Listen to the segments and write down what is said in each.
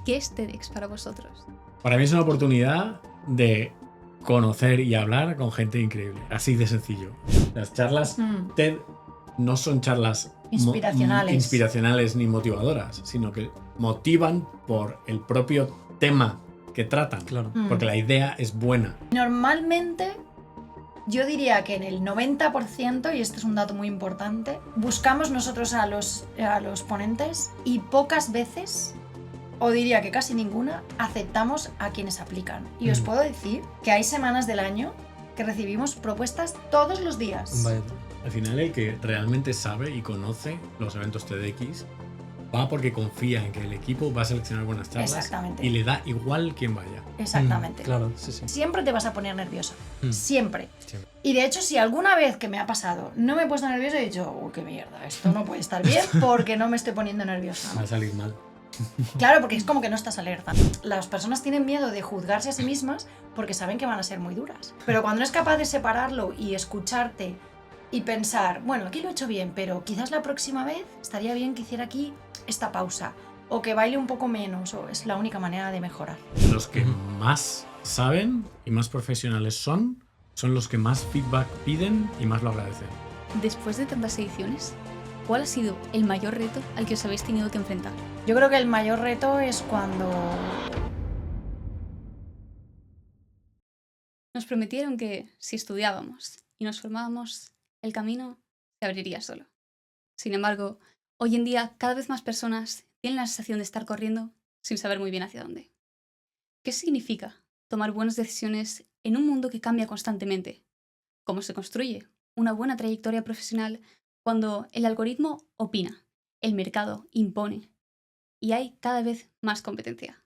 ¿Qué es TEDx para vosotros? Para mí es una oportunidad de conocer y hablar con gente increíble. Así de sencillo. Las charlas TED no son charlas inspiracionales ni motivadoras, sino que motivan por el propio tema que tratan. Claro. Porque la idea es buena. Normalmente, yo diría que en el 90%, y este es un dato muy importante, buscamos nosotros a los ponentes y pocas veces, o diría que casi ninguna, aceptamos a quienes aplican. Y os puedo decir que hay semanas del año que recibimos propuestas todos los días. Vaya. Al final, el que realmente sabe y conoce los eventos TEDx va porque confía en que el equipo va a seleccionar buenas charlas. Exactamente. Y le da igual quién vaya. Exactamente. Claro, sí. Siempre te vas a poner nerviosa. Mm. Siempre. Siempre. Y de hecho, si alguna vez que me ha pasado no me he puesto nerviosa, he dicho, uy, qué mierda, esto no puede estar bien porque no me estoy poniendo nerviosa. Va a salir mal. Claro, porque es como que no estás alerta. Las personas tienen miedo de juzgarse a sí mismas porque saben que van a ser muy duras. Pero cuando eres capaz de separarlo y escucharte y pensar, bueno, aquí lo he hecho bien, pero quizás la próxima vez estaría bien que hiciera aquí esta pausa, o que baile un poco menos, o es la única manera de mejorar. Los que más saben y más profesionales son los que más feedback piden y más lo agradecen. Después de tantas ediciones, ¿cuál ha sido el mayor reto al que os habéis tenido que enfrentar? Yo creo que el mayor reto es cuando... Nos prometieron que si estudiábamos y nos formábamos, el camino se abriría solo. Sin embargo, hoy en día cada vez más personas tienen la sensación de estar corriendo sin saber muy bien hacia dónde. ¿Qué significa tomar buenas decisiones en un mundo que cambia constantemente? ¿Cómo se construye una buena trayectoria profesional cuando el algoritmo opina, el mercado impone y hay cada vez más competencia?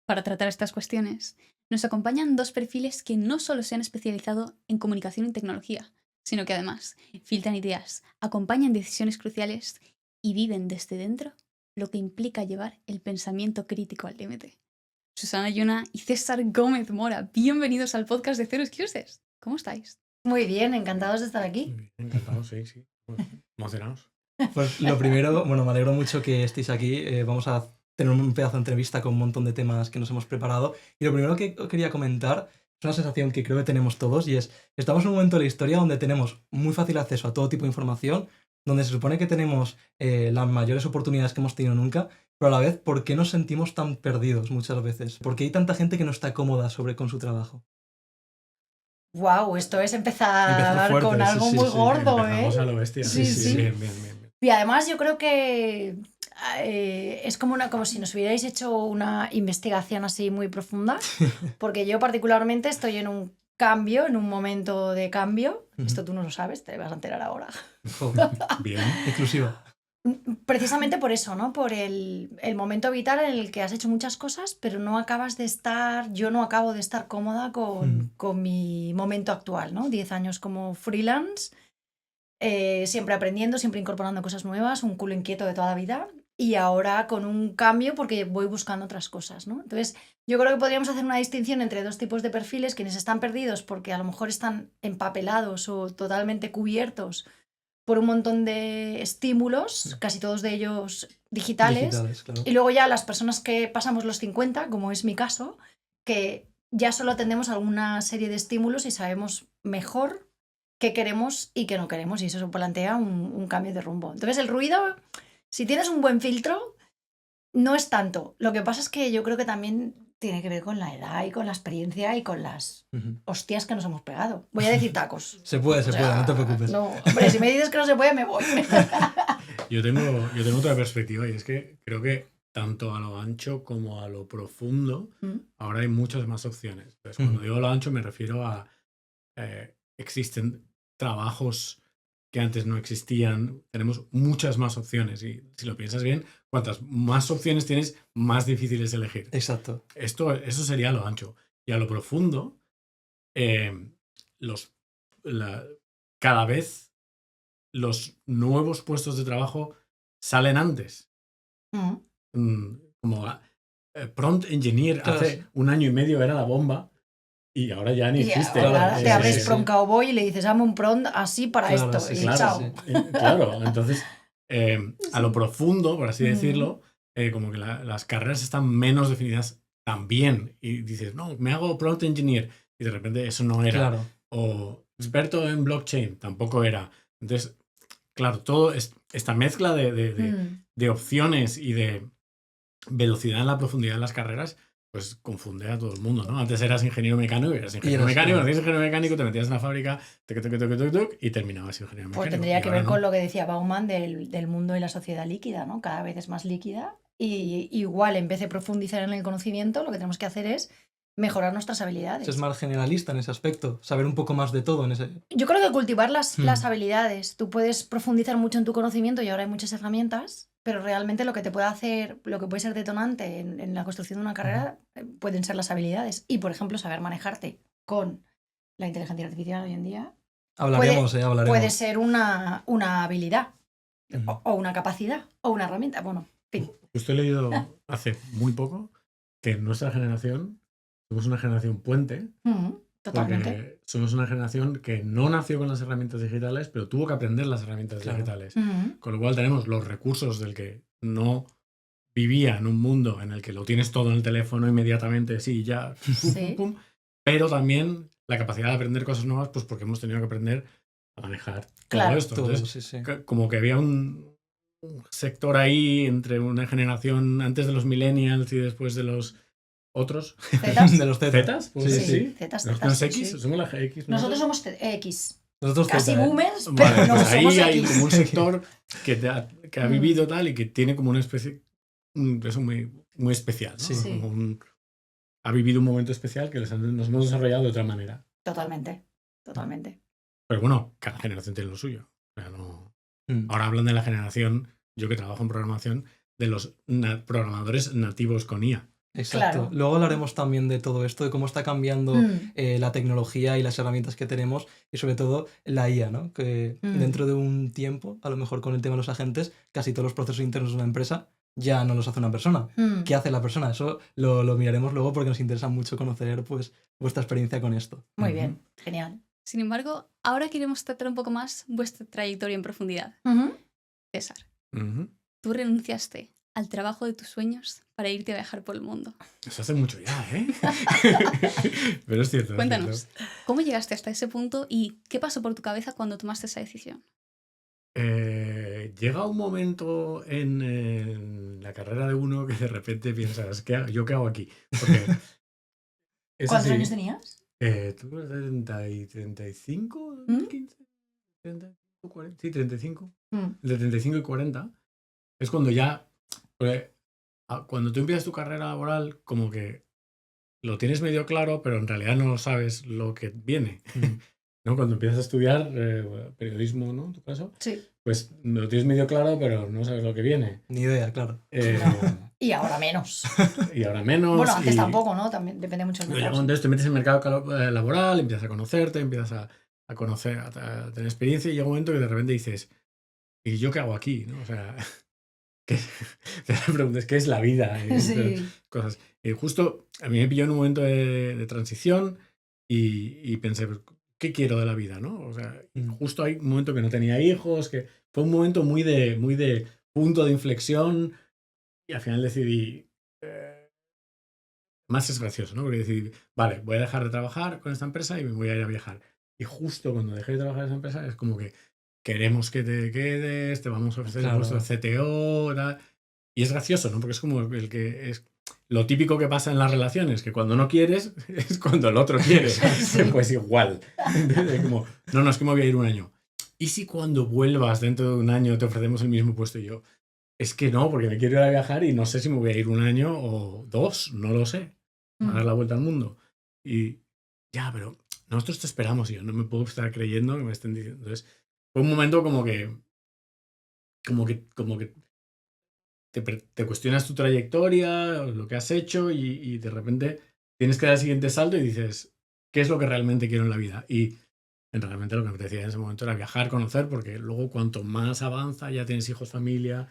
Para tratar estas cuestiones, nos acompañan dos perfiles que no solo se han especializado en comunicación y tecnología, sino que además filtran ideas, acompañan decisiones cruciales y viven desde dentro lo que implica llevar el pensamiento crítico al límite. Susana Yuna y César Gómez Mora, bienvenidos al podcast de Zero Excuses. ¿Cómo estáis? Muy bien, encantados de estar aquí. Muy bien, encantados, sí. Emocionados. Pues lo primero, bueno, me alegro mucho que estéis aquí. Vamos a tener un pedazo de entrevista con un montón de temas que nos hemos preparado. Y lo primero que quería comentar es una sensación que creo que tenemos todos y es, estamos en un momento de la historia donde tenemos muy fácil acceso a todo tipo de información, donde se supone que tenemos las mayores oportunidades que hemos tenido nunca, pero a la vez, ¿por qué nos sentimos tan perdidos muchas veces? ¿Por qué hay tanta gente que no está cómoda con su trabajo? Wow, esto es empezar fuerte, con algo sí, muy sí, gordo, Empezamos ¿eh? a lo bestia. Sí. Bien. Y además yo creo que es como si nos hubierais hecho una investigación así muy profunda, porque yo particularmente estoy en un cambio, en un momento de cambio. Esto tú no lo sabes, te vas a enterar ahora. Bien. Exclusiva. Precisamente por eso, ¿no? Por el momento vital en el que has hecho muchas cosas, pero no acabas de estar, yo no acabo de estar cómoda con mi momento actual, ¿no? 10 años como freelance, siempre aprendiendo, siempre incorporando cosas nuevas, un culo inquieto de toda la vida, y ahora con un cambio porque voy buscando otras cosas, ¿no? Entonces, yo creo que podríamos hacer una distinción entre dos tipos de perfiles, quienes están perdidos porque a lo mejor están empapelados o totalmente cubiertos por un montón de estímulos, casi todos de ellos digitales, Claro. y luego ya las personas que pasamos los 50, como es mi caso, que ya solo atendemos a alguna serie de estímulos y sabemos mejor qué queremos y qué no queremos, y eso plantea un cambio de rumbo. Entonces el ruido, si tienes un buen filtro, no es tanto. Lo que pasa es que yo creo que también tiene que ver con la edad y con la experiencia y con las hostias que nos hemos pegado. Voy a decir tacos. Se puede, no te preocupes. No, hombre, si me dices que no se puede, me voy. Yo tengo otra perspectiva y es que creo que tanto a lo ancho como a lo profundo ahora hay muchas más opciones. Entonces, cuando digo a lo ancho me refiero a existen trabajos que antes no existían, tenemos muchas más opciones y si lo piensas bien, cuantas más opciones tienes, más difícil es elegir. Exacto. Eso sería lo ancho. Y a lo profundo, cada vez los nuevos puestos de trabajo salen antes. Como prompt engineer, claro, hace un año y medio era la bomba. Y ahora ya ni existe. Ahora te abres Prom Cowboy y le dices, dame un prompt así para esto. Sí, y chao. Claro, entonces, a lo profundo, por así decirlo, como que las carreras están menos definidas también. Y dices, no, me hago prompt engineer. Y de repente eso no era. Claro. O experto en blockchain, tampoco era. Entonces, claro, todo esta mezcla de opciones y de velocidad en la profundidad de las carreras, pues confunde a todo el mundo, ¿no? Antes eras ingeniero mecánico, te metías en la fábrica, y terminabas ingeniero mecánico. Pues tendría Y que ahora ver no. con lo que decía Bauman del mundo y la sociedad líquida, ¿no? Cada vez es más líquida y igual en vez de profundizar en el conocimiento, lo que tenemos que hacer es mejorar nuestras habilidades. Es más generalista en ese aspecto, saber un poco más de todo en ese... Yo creo que cultivar las habilidades. Tú puedes profundizar mucho en tu conocimiento y ahora hay muchas herramientas, pero realmente lo que te puede hacer, lo que puede ser detonante en la construcción de una carrera pueden ser las habilidades. Y, por ejemplo, saber manejarte con la inteligencia artificial hoy en día Hablaremos. puede ser una habilidad o una capacidad o una herramienta. Bueno, en fin. Justo he leído hace muy poco que en nuestra generación somos una generación puente. Totalmente. Porque somos una generación que no nació con las herramientas digitales, pero tuvo que aprender las herramientas digitales. Con lo cual tenemos los recursos del que no vivía en un mundo en el que lo tienes todo en el teléfono inmediatamente, sí, ya, pum, pero también la capacidad de aprender cosas nuevas, pues porque hemos tenido que aprender a manejar todo esto. Entonces, como que había un sector ahí entre una generación antes de los millennials y después de los otros. ¿Zetas? De los ¿Zetas? Sí. Zetas, ¿Los X? sí. ¿Somos las X? Nosotros somos X. Nosotros Casi Z, boomers, pero Vale, no pues somos ahí hay X. como un sector que ha vivido tal y que tiene como una especie, eso muy, muy especial, ¿no? Sí. Como ha vivido un momento especial que nos hemos desarrollado de otra manera. Totalmente. Pero bueno, cada generación tiene lo suyo. O sea, no... Ahora hablan de la generación, yo que trabajo en programación, de los programadores nativos con IA. Exacto. Claro. Luego hablaremos también de todo esto, de cómo está cambiando la tecnología y las herramientas que tenemos y sobre todo la IA, ¿no? Que dentro de un tiempo, a lo mejor con el tema de los agentes, casi todos los procesos internos de una empresa ya no los hace una persona. ¿Qué hace la persona? Eso lo miraremos luego porque nos interesa mucho conocer pues vuestra experiencia con esto. Muy bien, genial. Sin embargo, ahora queremos tratar un poco más vuestra trayectoria en profundidad. César, tú renunciaste al trabajo de tus sueños para irte a viajar por el mundo. Eso hace mucho ya, ¿eh? Pero es cierto. Cuéntanos, ¿cómo llegaste hasta ese punto y qué pasó por tu cabeza cuando tomaste esa decisión? Llega un momento en la carrera de uno que de repente piensas, ¿yo qué hago aquí? Porque ¿Cuántos años tenías? ¿Tú 35? ¿15? 35, 40, sí, 35. De 35 y 40 es cuando ya... Cuando tú empiezas tu carrera laboral, como que lo tienes medio claro, pero en realidad no sabes lo que viene. ¿No? Cuando empiezas a estudiar periodismo, ¿no? En tu caso, sí. Pues lo tienes medio claro, pero no sabes lo que viene. Ni idea, claro. Y ahora menos. Y ahora menos. Bueno, antes tampoco, ¿no? También depende mucho del mercado. Entonces te metes en el mercado laboral, empiezas a conocerte, empiezas a conocer, a tener experiencia y llega un momento que de repente dices, ¿y yo qué hago aquí? ¿No? O sea, te preguntas, ¿qué es la vida? Sí. Cosas. Y justo a mí me pilló en un momento de transición y pensé, ¿qué quiero de la vida? ¿No? O sea, justo hay un momento que no tenía hijos, que fue un momento muy de punto de inflexión y al final decidí... Más es gracioso, ¿no? Porque decidí, vale, voy a dejar de trabajar con esta empresa y me voy a ir a viajar. Y justo cuando dejé de trabajar en esa empresa es como que queremos que te quedes, te vamos a ofrecer el puesto de CTO, tal. Y es gracioso, ¿no? Porque es como el que es lo típico que pasa en las relaciones, que cuando no quieres es cuando el otro quiere. Sí. Pues igual. Como, no, es que me voy a ir un año. ¿Y si cuando vuelvas dentro de un año te ofrecemos el mismo puesto? Y yo, es que no, porque me quiero ir a viajar y no sé si me voy a ir un año o 2, no lo sé. A dar la vuelta al mundo. Y ya, pero nosotros te esperamos y yo no me puedo estar creyendo que me estén diciendo. Entonces, fue un momento como que te cuestionas tu trayectoria, lo que has hecho y de repente tienes que dar el siguiente salto y dices, ¿qué es lo que realmente quiero en la vida? Y realmente lo que me apetecía en ese momento era viajar, conocer, porque luego cuanto más avanza, ya tienes hijos, familia,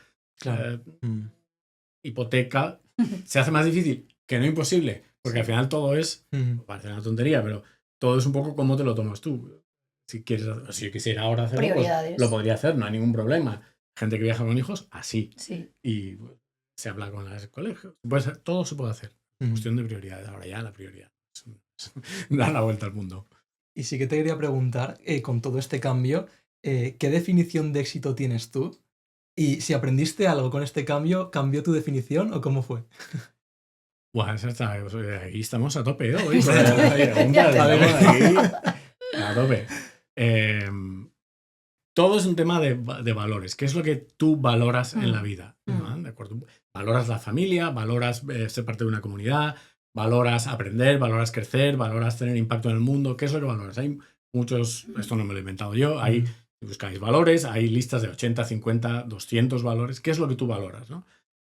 hipoteca, se hace más difícil, que no imposible. Porque al final todo es, parece una tontería, pero todo es un poco cómo te lo tomas tú. Si yo quisiera ahora hacerlo, pues lo podría hacer, no hay ningún problema. Gente que viaja con hijos, así. Sí. Y se habla con los colegios. Todo se puede hacer. Cuestión de prioridades. Ahora ya la prioridad es dar la vuelta al mundo. Y sí que te quería preguntar, con todo este cambio, ¿qué definición de éxito tienes tú? Y si aprendiste algo con este cambio, ¿cambió tu definición o cómo fue? Bueno, aquí estamos a tope hoy. A tope. Todo es un tema de valores. ¿Qué es lo que tú valoras en la vida? ¿No? ¿De acuerdo? Valoras la familia, valoras ser parte de una comunidad, valoras aprender, valoras crecer, valoras tener impacto en el mundo. ¿Qué es lo que valoras? Hay muchos, esto no me lo he inventado yo, si buscáis valores, hay listas de 80, 50, 200 valores. ¿Qué es lo que tú valoras? ¿No?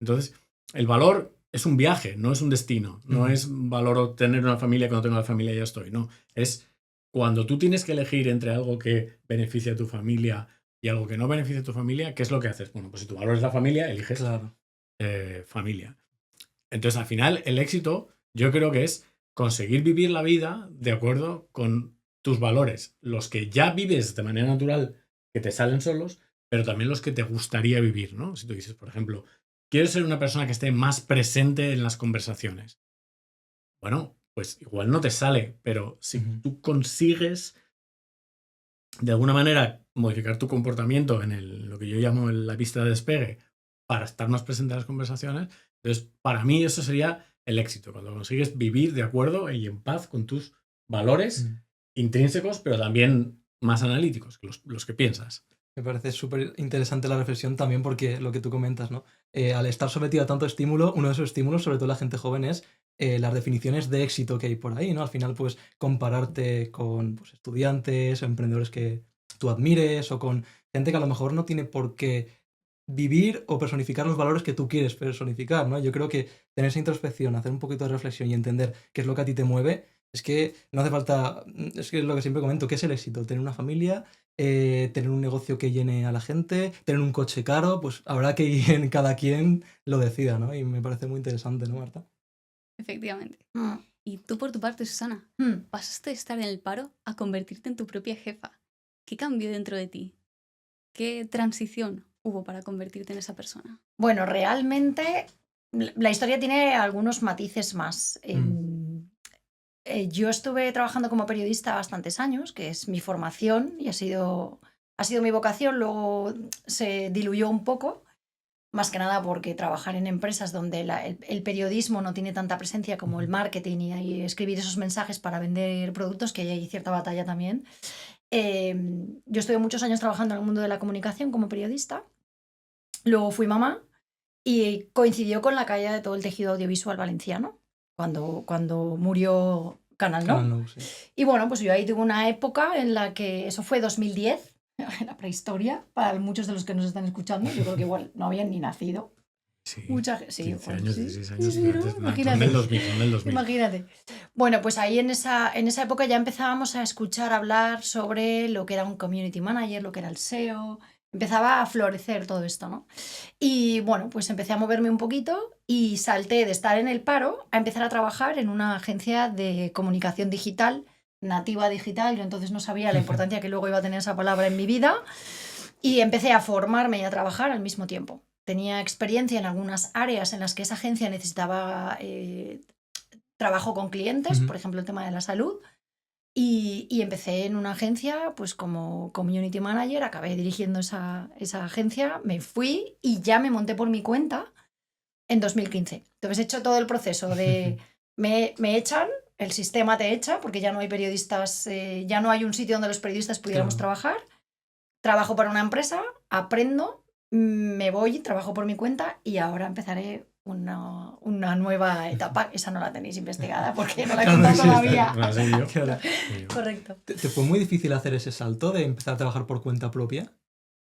Entonces, el valor es un viaje, no es un destino. No es valoro tener una familia, cuando tengo una familia ya estoy. No, es cuando tú tienes que elegir entre algo que beneficie a tu familia y algo que no beneficie a tu familia, ¿qué es lo que haces? Bueno, pues si tu valor es la familia, eliges familia. Entonces, al final, el éxito yo creo que es conseguir vivir la vida de acuerdo con tus valores, los que ya vives de manera natural, que te salen solos, pero también los que te gustaría vivir, ¿no? Si tú dices, por ejemplo, quiero ser una persona que esté más presente en las conversaciones. Bueno, pues igual no te sale, pero si tú consigues de alguna manera modificar tu comportamiento en lo que yo llamo la pista de despegue para estar más presente en las conversaciones, entonces para mí eso sería el éxito, cuando consigues vivir de acuerdo y en paz con tus valores intrínsecos, pero también más analíticos, los que piensas. Me parece súper interesante la reflexión también porque lo que tú comentas, ¿no? Al estar sometido a tanto estímulo, uno de esos estímulos, sobre todo la gente joven, es las definiciones de éxito que hay por ahí, ¿no? Al final, pues, compararte con estudiantes o emprendedores que tú admires o con gente que a lo mejor no tiene por qué vivir o personificar los valores que tú quieres personificar, ¿no? Yo creo que tener esa introspección, hacer un poquito de reflexión y entender qué es lo que a ti te mueve, es que no hace falta, es que es lo que siempre comento, ¿qué es el éxito? Tener una familia, tener un negocio que llene a la gente, tener un coche caro, pues habrá que cada quien lo decida, ¿no? Y me parece muy interesante, ¿no, Marta? Efectivamente. Y tú por tu parte, Susana, pasaste de estar en el paro a convertirte en tu propia jefa. ¿Qué cambió dentro de ti? ¿Qué transición hubo para convertirte en esa persona? Bueno, realmente la historia tiene algunos matices más. Yo estuve trabajando como periodista bastantes años, que es mi formación y ha sido mi vocación, luego se diluyó un poco, más que nada porque trabajar en empresas donde el periodismo no tiene tanta presencia como el marketing y escribir esos mensajes para vender productos, que hay cierta batalla también. Yo estuve muchos años trabajando en el mundo de la comunicación como periodista, luego fui mamá y coincidió con la caída de todo el tejido audiovisual valenciano, cuando murió Canal No. Sí. Y bueno, pues yo ahí tuve una época en la que, eso fue 2010, la prehistoria, para muchos de los que nos están escuchando, yo creo que igual no habían ni nacido. Sí, 15 años, sí. 16 años. Sí, ¿no? Imagínate. Son del 2000. Imagínate. Bueno, pues ahí en esa época ya empezábamos a escuchar hablar sobre lo que era un community manager, lo que era el SEO. Empezaba a florecer todo esto, ¿no? Y bueno, pues empecé a moverme un poquito y salté de estar en el paro a empezar a trabajar en una agencia de comunicación digital, nativa digital. Yo entonces no sabía la importancia que luego iba a tener esa palabra en mi vida y empecé a formarme y a trabajar al mismo tiempo. Tenía experiencia en algunas áreas en las que esa agencia necesitaba trabajo con clientes, por ejemplo el tema de la salud. Y empecé en una agencia pues como community manager, acabé dirigiendo esa agencia, me fui y ya me monté por mi cuenta en 2015. Entonces he hecho todo el proceso de me echan, el sistema te echa porque ya no hay periodistas, ya no hay un sitio donde los periodistas pudiéramos trabajar. Trabajo para una empresa, aprendo, me voy, trabajo por mi cuenta y ahora empezaré una nueva etapa. Esa no la tenéis investigada porque no la he contado todavía. Claro. Correcto. ¿Te fue muy difícil hacer ese salto de empezar a trabajar por cuenta propia?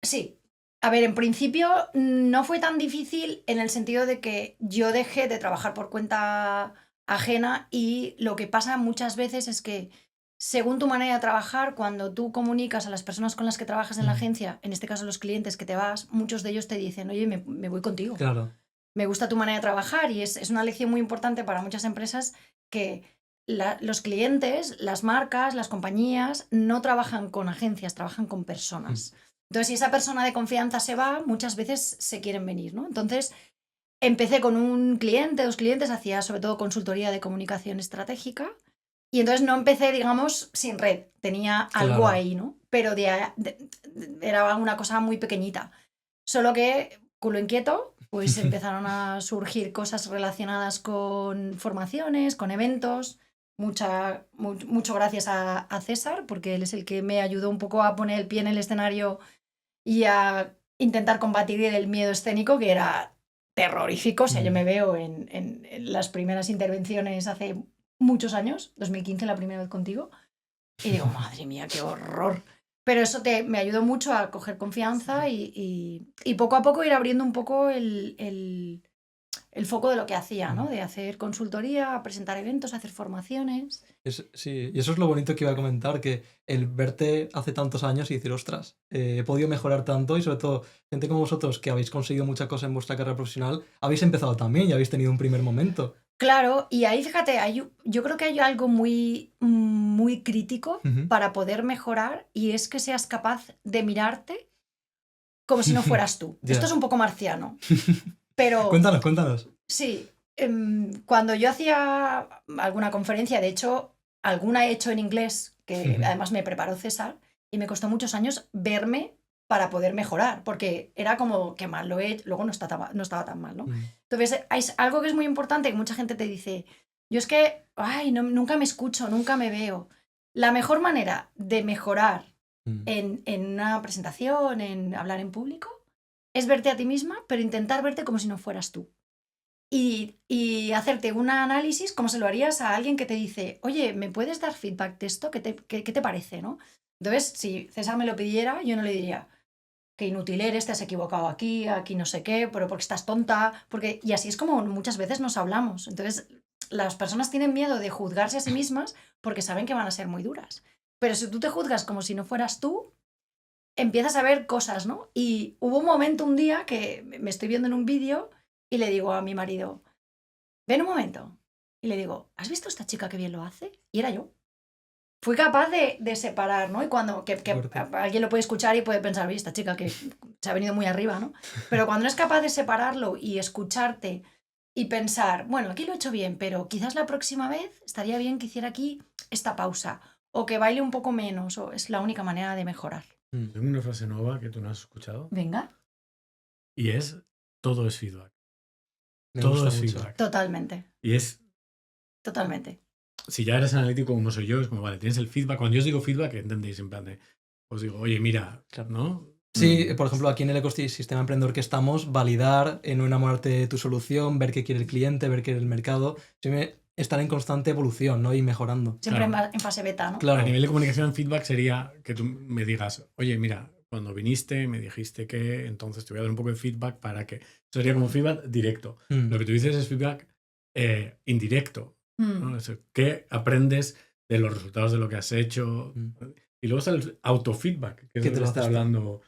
Sí. A ver, en principio no fue tan difícil en el sentido de que yo dejé de trabajar por cuenta ajena y lo que pasa muchas veces es que según tu manera de trabajar, cuando tú comunicas a las personas con las que trabajas en la agencia, en este caso los clientes que te vas, muchos de ellos te dicen, oye, me voy contigo. Claro. Me gusta tu manera de trabajar y es una lección muy importante para muchas empresas que los clientes, las marcas, las compañías no trabajan con agencias, trabajan con personas. Entonces, si esa persona de confianza se va, muchas veces se quieren venir, ¿no? Entonces, empecé con un cliente, 2 clientes, hacía sobre todo consultoría de comunicación estratégica. Y entonces no empecé, digamos, sin red. Tenía algo Claro. ahí, ¿no? Pero era una cosa muy pequeñita. Solo que, culo inquieto, pues empezaron a surgir cosas relacionadas con formaciones, con eventos. Mucho gracias a César, porque él es el que me ayudó un poco a poner el pie en el escenario y a intentar combatir el miedo escénico, que era terrorífico. O sea, yo me veo en las primeras intervenciones hace muchos años, 2015 la primera vez contigo, y digo, madre mía, qué horror. Pero eso me ayudó mucho a coger confianza y poco a poco ir abriendo un poco el foco de lo que hacía, ¿no? De hacer consultoría, presentar eventos, hacer formaciones. Sí, y eso es lo bonito que iba a comentar, que el verte hace tantos años y decir, ostras, he podido mejorar tanto y sobre todo gente como vosotros que habéis conseguido muchas cosas en vuestra carrera profesional, habéis empezado también y habéis tenido un primer momento. Claro, y ahí fíjate, yo creo que hay algo muy, muy crítico para poder mejorar y es que seas capaz de mirarte como si no fueras tú. Esto es un poco marciano, pero... Cuéntanos. Sí, cuando yo hacía alguna conferencia, de hecho, alguna he hecho en inglés, que además me preparó César, y me costó muchos años verme para poder mejorar, porque era como que mal lo he hecho, luego no estaba tan mal, ¿no? Entonces, hay algo que es muy importante, que mucha gente te dice, yo es que, nunca me escucho, nunca me veo. La mejor manera de mejorar en una presentación, en hablar en público, es verte a ti misma, pero intentar verte como si no fueras tú. Y hacerte un análisis como se lo harías a alguien que te dice, oye, ¿me puedes dar feedback de esto? ¿Qué te parece, no? Entonces, si César me lo pidiera, yo no le diría, qué inútil eres, te has equivocado aquí no sé qué, pero porque estás tonta, y así es como muchas veces nos hablamos. Entonces, las personas tienen miedo de juzgarse a sí mismas porque saben que van a ser muy duras. Pero si tú te juzgas como si no fueras tú, empiezas a ver cosas, ¿no? Y hubo un momento, un día, que me estoy viendo en un vídeo y le digo a mi marido, ven un momento. Y le digo, ¿has visto esta chica que bien lo hace? Y era yo. Fui capaz de separar, ¿no? Y cuando que alguien lo puede escuchar y puede pensar, oye, esta chica que se ha venido muy arriba, ¿no? Pero cuando eres capaz de separarlo y escucharte y pensar, bueno, aquí lo he hecho bien, pero quizás la próxima vez estaría bien que hiciera aquí esta pausa, o que baile un poco menos, o es la única manera de mejorar. Tengo una frase nueva que tú no has escuchado. Venga. Y es, todo es feedback. Me Todo gusta es mucho. feedback. Totalmente. Y es, Totalmente. si ya eres analítico como soy yo, es como, vale, tienes el feedback. Cuando yo os digo feedback, entendéis en plan de, os digo, oye, mira, ¿no? Sí, por ejemplo, aquí en el ecosistema emprendedor que estamos, validar, no enamorarte de tu solución, ver qué quiere el cliente, ver qué quiere el mercado, estar en constante evolución, ¿no? Y mejorando. Siempre Claro. en fase beta, ¿no? Claro. A nivel de comunicación, feedback sería que tú me digas, oye, mira, cuando viniste me dijiste que, entonces te voy a dar un poco de feedback para que... Eso sería como feedback directo. Lo que tú dices es feedback indirecto. ¿no? ¿Qué aprendes de los resultados de lo que has hecho? Y luego está el autofeedback, que es lo que está hablando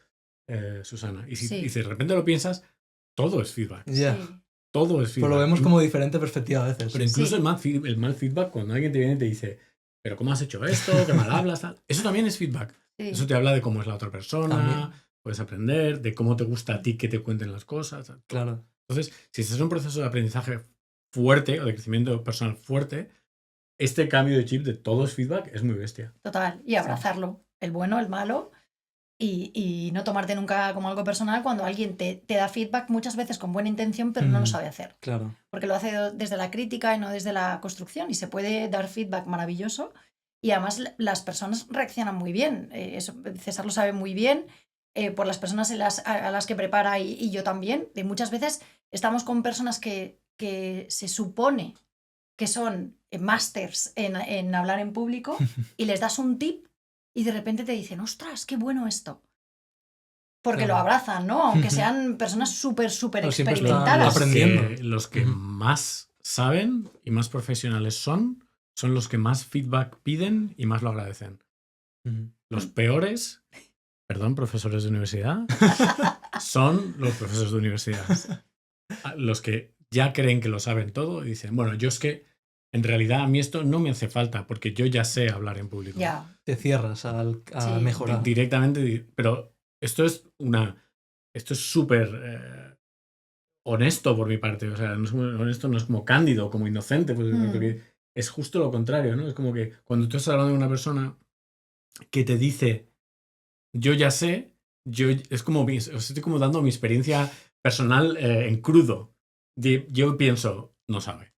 Susana. Y si de repente lo piensas, todo es feedback. Yeah. Sí. Todo es feedback. Pero lo vemos como diferente perspectiva a veces. Pero incluso el mal feedback, cuando alguien te viene y te dice, pero ¿cómo has hecho esto? ¿Qué mal hablas? Tal. Eso también es feedback. Sí. Eso te habla de cómo es la otra persona, También. puedes aprender, de cómo te gusta a ti que te cuenten las cosas. Tal. Claro. Entonces, si estás en un proceso de aprendizaje fuerte o de crecimiento personal fuerte, este cambio de chip de todo es feedback es muy bestia. Total. Y abrazarlo. El bueno, el malo. Y no tomarte nunca como algo personal cuando alguien te da feedback muchas veces con buena intención, pero no lo sabe hacer. Claro. Porque lo hace desde la crítica y no desde la construcción. Y se puede dar feedback maravilloso. Y además las personas reaccionan muy bien. Eso, César lo sabe muy bien. Por las personas a las que prepara y yo también. De muchas veces estamos con personas que se supone que son másters en hablar en público y les das un tip y de repente te dicen, ostras, qué bueno esto. Porque lo abrazan, ¿no? Aunque sean personas súper experimentadas. Los que más saben y más profesionales son los que más feedback piden y más lo agradecen. Los peores, perdón, profesores de universidad, son los profesores de universidad. Los que ya creen que lo saben todo y dicen, bueno, yo es que en realidad a mí esto no me hace falta porque yo ya sé hablar en público. Ya. Te cierras a mejorar. Directamente, pero esto es súper honesto por mi parte. O sea, no es como honesto, no es como cándido, como inocente, pues, porque es justo lo contrario, ¿no? Es como que cuando tú estás hablando de una persona que te dice, yo ya sé, es como, os estoy como dando mi experiencia personal en crudo. Yo pienso, no sabe.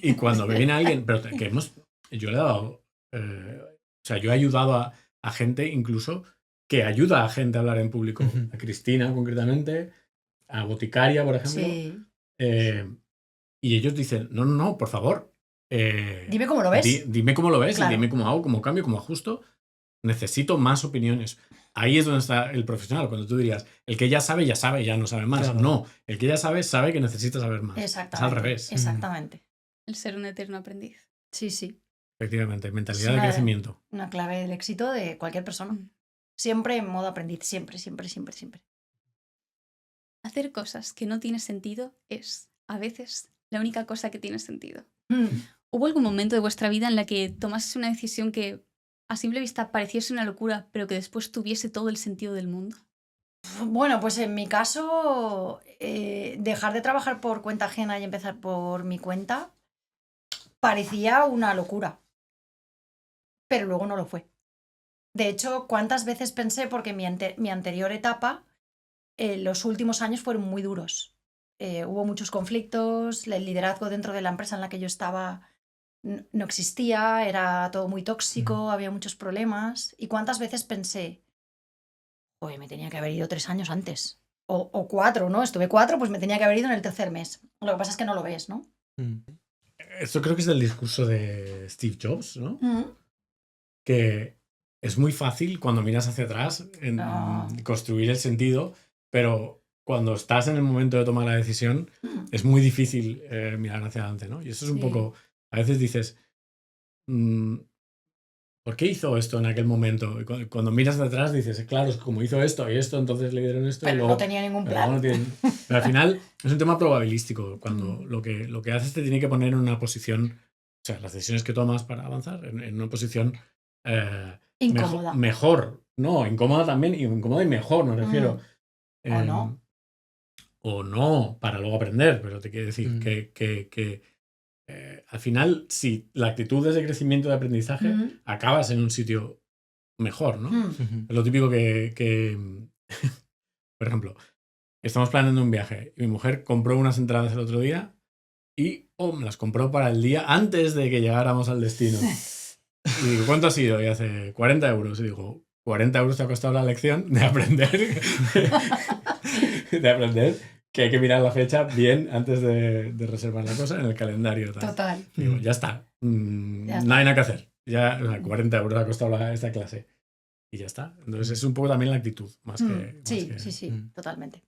Y cuando me viene alguien, pero que yo le he dado, o sea, yo he ayudado a gente incluso que ayuda a gente a hablar en público. A Cristina, concretamente, a Boticaria, por ejemplo. Sí. Y ellos dicen, no, por favor. Dime cómo lo ves. Dime cómo lo ves, Claro. y dime cómo hago, cómo cambio, cómo ajusto. Necesito más opiniones. Ahí es donde está el profesional, cuando tú dirías, el que ya sabe, ya no sabe más. Claro. No, el que ya sabe que necesita saber más. Exactamente. Es al revés. Exactamente. El ser un eterno aprendiz. Sí, sí. Efectivamente, mentalidad Es de una- crecimiento. Una clave del éxito de cualquier persona. Mm. Siempre en modo aprendiz, siempre, siempre, siempre, siempre. Hacer cosas que no tienen sentido es, a veces, la única cosa que tiene sentido. ¿Hubo algún momento de vuestra vida en la que tomases una decisión que a simple vista pareciese una locura, pero que después tuviese todo el sentido del mundo? Bueno, pues en mi caso, dejar de trabajar por cuenta ajena y empezar por mi cuenta parecía una locura, pero luego no lo fue. De hecho, ¿cuántas veces pensé? Porque mi anterior etapa, los últimos años fueron muy duros. Hubo muchos conflictos, el liderazgo dentro de la empresa en la que yo estaba no existía, era todo muy tóxico, había muchos problemas. ¿Y cuántas veces pensé, oye, me tenía que haber ido 3 años antes? O 4, ¿no? Estuve 4, pues me tenía que haber ido en el tercer mes. Lo que pasa es que no lo ves, ¿no? Esto creo que es del discurso de Steve Jobs, ¿no? Que es muy fácil cuando miras hacia atrás en construir el sentido, pero cuando estás en el momento de tomar la decisión es muy difícil mirar hacia adelante, ¿no? Y eso es un poco, a veces dices, ¿por qué hizo esto en aquel momento? Y cuando miras hacia atrás dices, claro, es como hizo esto y esto, entonces le dieron esto. Pero y luego, no tenía ningún plan. Pero al final es un tema probabilístico. Cuando lo que haces te tiene que poner en una posición, o sea, las decisiones que tomas para avanzar, en una posición incómoda. Mejor. No, incómoda también, incómoda y mejor, me refiero. O no. O no, para luego aprender, pero te quiero decir que al final, si la actitud es de crecimiento de aprendizaje, acabas en un sitio mejor, ¿no? Es lo típico que por ejemplo, estamos planeando un viaje y mi mujer compró unas entradas el otro día y me las compró para el día antes de que llegáramos al destino. Y digo, ¿cuánto ha sido? Y hace 40 euros. Y digo, 40 euros te ha costado la lección de aprender que hay que mirar la fecha bien antes de reservar la cosa en el calendario. Tal. Total. Digo, ya está. No hay nada que hacer. Ya, o sea, 40 euros ha costado esta clase. Y ya está. Entonces es un poco también la actitud. Sí, totalmente.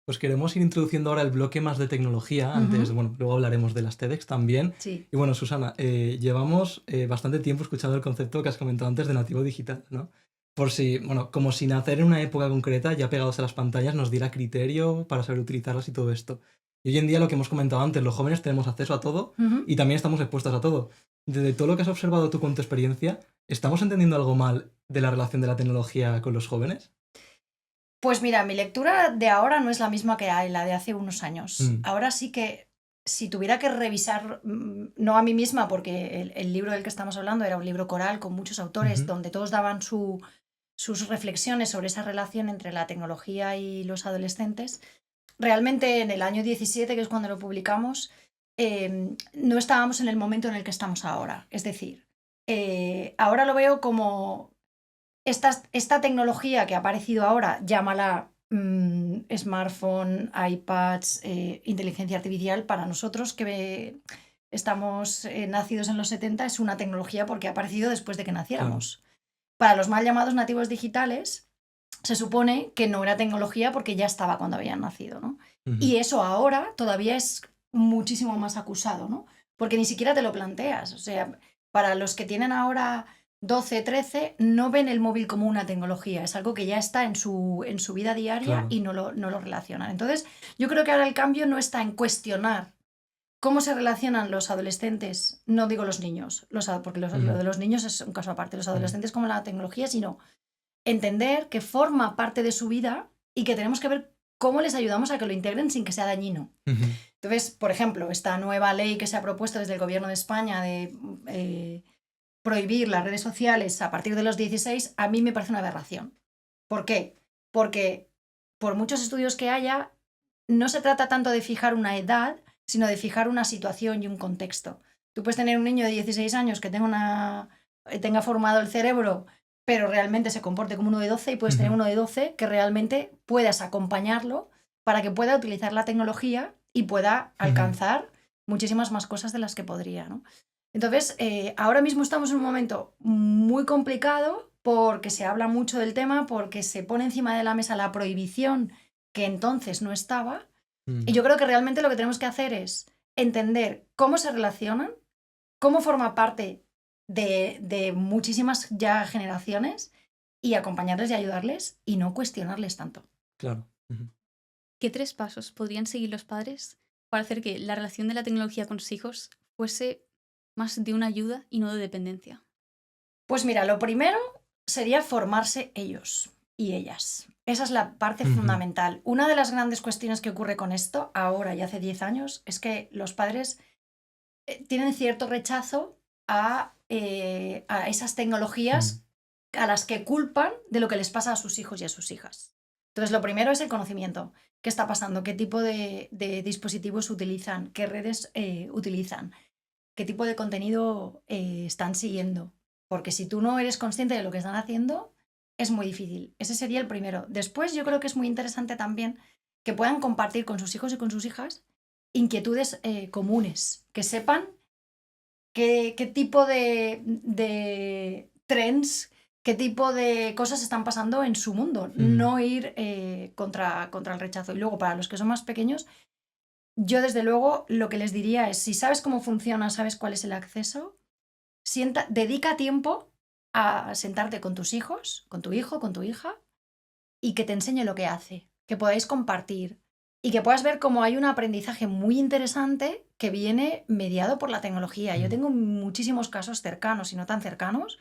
Pues queremos ir introduciendo ahora el bloque más de tecnología. Antes, bueno, luego hablaremos de las TEDx también. Sí. Y bueno, Susana, llevamos bastante tiempo escuchando el concepto que has comentado antes de nativo digital, ¿no? Por si, bueno, como si nacer en una época concreta, ya pegados a las pantallas, nos diera criterio para saber utilizarlas y todo esto. Y hoy en día, lo que hemos comentado antes, los jóvenes tenemos acceso a todo y también estamos expuestos a todo. Desde todo lo que has observado tú con tu experiencia, ¿estamos entendiendo algo mal de la relación de la tecnología con los jóvenes? Pues mira, mi lectura de ahora no es la misma que la de hace unos años. Ahora sí que, si tuviera que revisar, no a mí misma, porque el libro del que estamos hablando era un libro coral con muchos autores donde todos daban sus reflexiones sobre esa relación entre la tecnología y los adolescentes. Realmente en el año 17, que es cuando lo publicamos, no estábamos en el momento en el que estamos ahora. Es decir, ahora lo veo como esta tecnología que ha aparecido ahora, llámala smartphone, iPads, inteligencia artificial, para nosotros que estamos nacidos en los 70 es una tecnología porque ha aparecido después de que naciéramos. Para los mal llamados nativos digitales, se supone que no era tecnología porque ya estaba cuando habían nacido, ¿no? Y eso ahora todavía es muchísimo más acusado, ¿no? Porque ni siquiera te lo planteas. O sea, para los que tienen ahora 12, 13, no ven el móvil como una tecnología. Es algo que ya está en su vida diaria y no lo relacionan. Entonces, yo creo que ahora el cambio no está en cuestionar cómo se relacionan los adolescentes, no digo los niños, porque lo de los niños es un caso aparte, los adolescentes como la tecnología, sino entender que forma parte de su vida y que tenemos que ver cómo les ayudamos a que lo integren sin que sea dañino. Entonces, por ejemplo, esta nueva ley que se ha propuesto desde el Gobierno de España de prohibir las redes sociales a partir de los 16, a mí me parece una aberración. ¿Por qué? Porque por muchos estudios que haya, no se trata tanto de fijar una edad, sino de fijar una situación y un contexto. Tú puedes tener un niño de 16 años que tenga formado el cerebro, pero realmente se comporte como uno de 12, y puedes tener uno de 12 que realmente puedas acompañarlo para que pueda utilizar la tecnología y pueda alcanzar muchísimas más cosas de las que podría, ¿no? Entonces, ahora mismo estamos en un momento muy complicado porque se habla mucho del tema, porque se pone encima de la mesa la prohibición que entonces no estaba. Y yo creo que realmente lo que tenemos que hacer es entender cómo se relacionan, cómo forma parte de muchísimas ya generaciones, y acompañarles y ayudarles y no cuestionarles tanto. Claro. ¿Qué 3 pasos podrían seguir los padres para hacer que la relación de la tecnología con sus hijos fuese más de una ayuda y no de dependencia? Pues mira, lo primero sería formarse ellos y ellas. Esa es la parte fundamental. Una de las grandes cuestiones que ocurre con esto ahora y hace 10 años es que los padres tienen cierto rechazo a esas tecnologías a las que culpan de lo que les pasa a sus hijos y a sus hijas. Entonces, lo primero es el conocimiento. ¿Qué está pasando? ¿Qué tipo de dispositivos utilizan? ¿Qué redes utilizan? ¿Qué tipo de contenido están siguiendo? Porque si tú no eres consciente de lo que están haciendo, es muy difícil. Ese sería el primero. Después, yo creo que es muy interesante también que puedan compartir con sus hijos y con sus hijas inquietudes comunes, que sepan qué tipo de trends, qué tipo de cosas están pasando en su mundo. No ir contra el rechazo. Y luego, para los que son más pequeños, yo desde luego lo que les diría es, si sabes cómo funciona, sabes cuál es el acceso, dedica tiempo a sentarte con tus hijos, con tu hijo, con tu hija, y que te enseñe lo que hace, que podáis compartir y que puedas ver cómo hay un aprendizaje muy interesante que viene mediado por la tecnología. Yo tengo muchísimos casos cercanos y no tan cercanos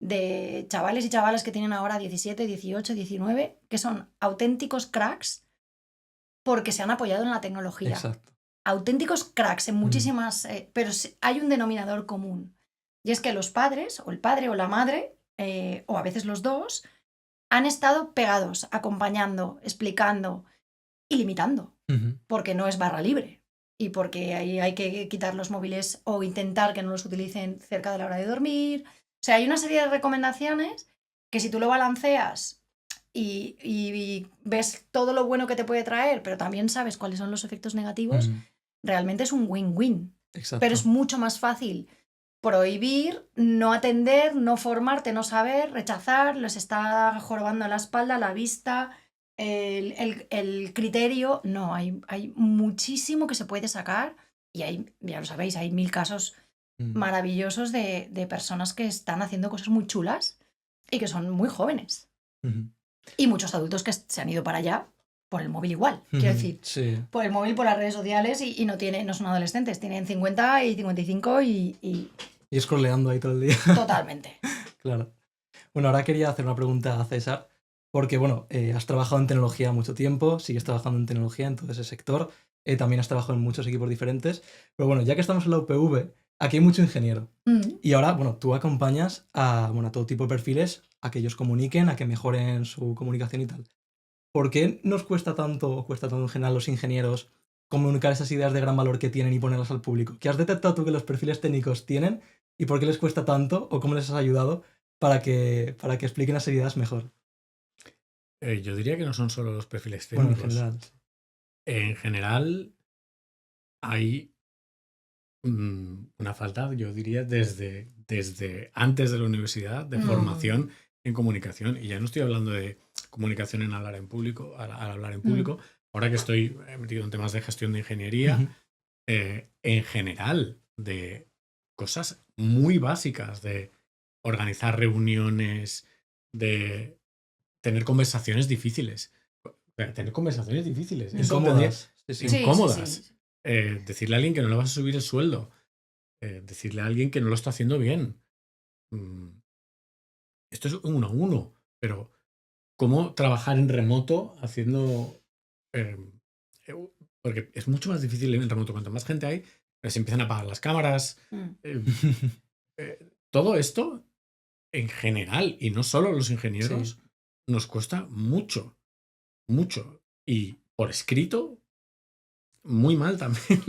de chavales y chavalas que tienen ahora 17, 18, 19, que son auténticos cracks porque se han apoyado en la tecnología. Exacto. Auténticos cracks en muchísimas... pero hay un denominador común. Y es que los padres, o el padre o la madre, o a veces los dos, han estado pegados, acompañando, explicando y limitando. Porque no es barra libre. Y porque ahí hay que quitar los móviles o intentar que no los utilicen cerca de la hora de dormir. O sea, hay una serie de recomendaciones que si tú lo balanceas y ves todo lo bueno que te puede traer, pero también sabes cuáles son los efectos negativos, realmente es un win-win. Exacto. Pero es mucho más fácil prohibir, no atender, no formarte, no saber, rechazar, les está jorobando la espalda, la vista, el criterio. No, hay muchísimo que se puede sacar, y ya lo sabéis, hay 1000 casos maravillosos de personas que están haciendo cosas muy chulas y que son muy jóvenes. Y muchos adultos que se han ido para allá por el móvil igual, quiero decir, por el móvil, por las redes sociales, y no son adolescentes, tienen 50 y 55 y scrolleando ahí todo el día. Totalmente. Claro. Bueno, ahora quería hacer una pregunta a César, porque bueno, has trabajado en tecnología mucho tiempo, sigues trabajando en tecnología en todo ese sector, también has trabajado en muchos equipos diferentes, pero bueno, ya que estamos en la UPV, aquí hay mucho ingeniero. Y ahora, bueno, tú acompañas a todo tipo de perfiles a que ellos comuniquen, a que mejoren su comunicación y tal. ¿Por qué nos cuesta tanto en general los ingenieros comunicar esas ideas de gran valor que tienen y ponerlas al público? ¿Qué has detectado tú que los perfiles técnicos tienen y por qué les cuesta tanto, o cómo les has ayudado para que expliquen las ideas mejor? Yo diría que no son solo los perfiles Bueno, técnicos. En general hay una falta, yo diría, desde antes de la universidad, de formación en comunicación. Y ya no estoy hablando de comunicación al hablar en público. Ahora que estoy metido en temas de gestión de ingeniería, en general, de cosas muy básicas, de organizar reuniones, de tener conversaciones difíciles. Incómodas. Incómodas. Decirle a alguien que no le vas a subir el sueldo. Decirle a alguien que no lo está haciendo bien. Esto es 1 a 1, pero ¿cómo trabajar en remoto haciendo porque es mucho más difícil en remoto. Cuanto más gente hay, se empiezan a apagar las cámaras. Todo esto, en general, y no solo los ingenieros, nos cuesta mucho. Mucho. Y por escrito, muy mal también.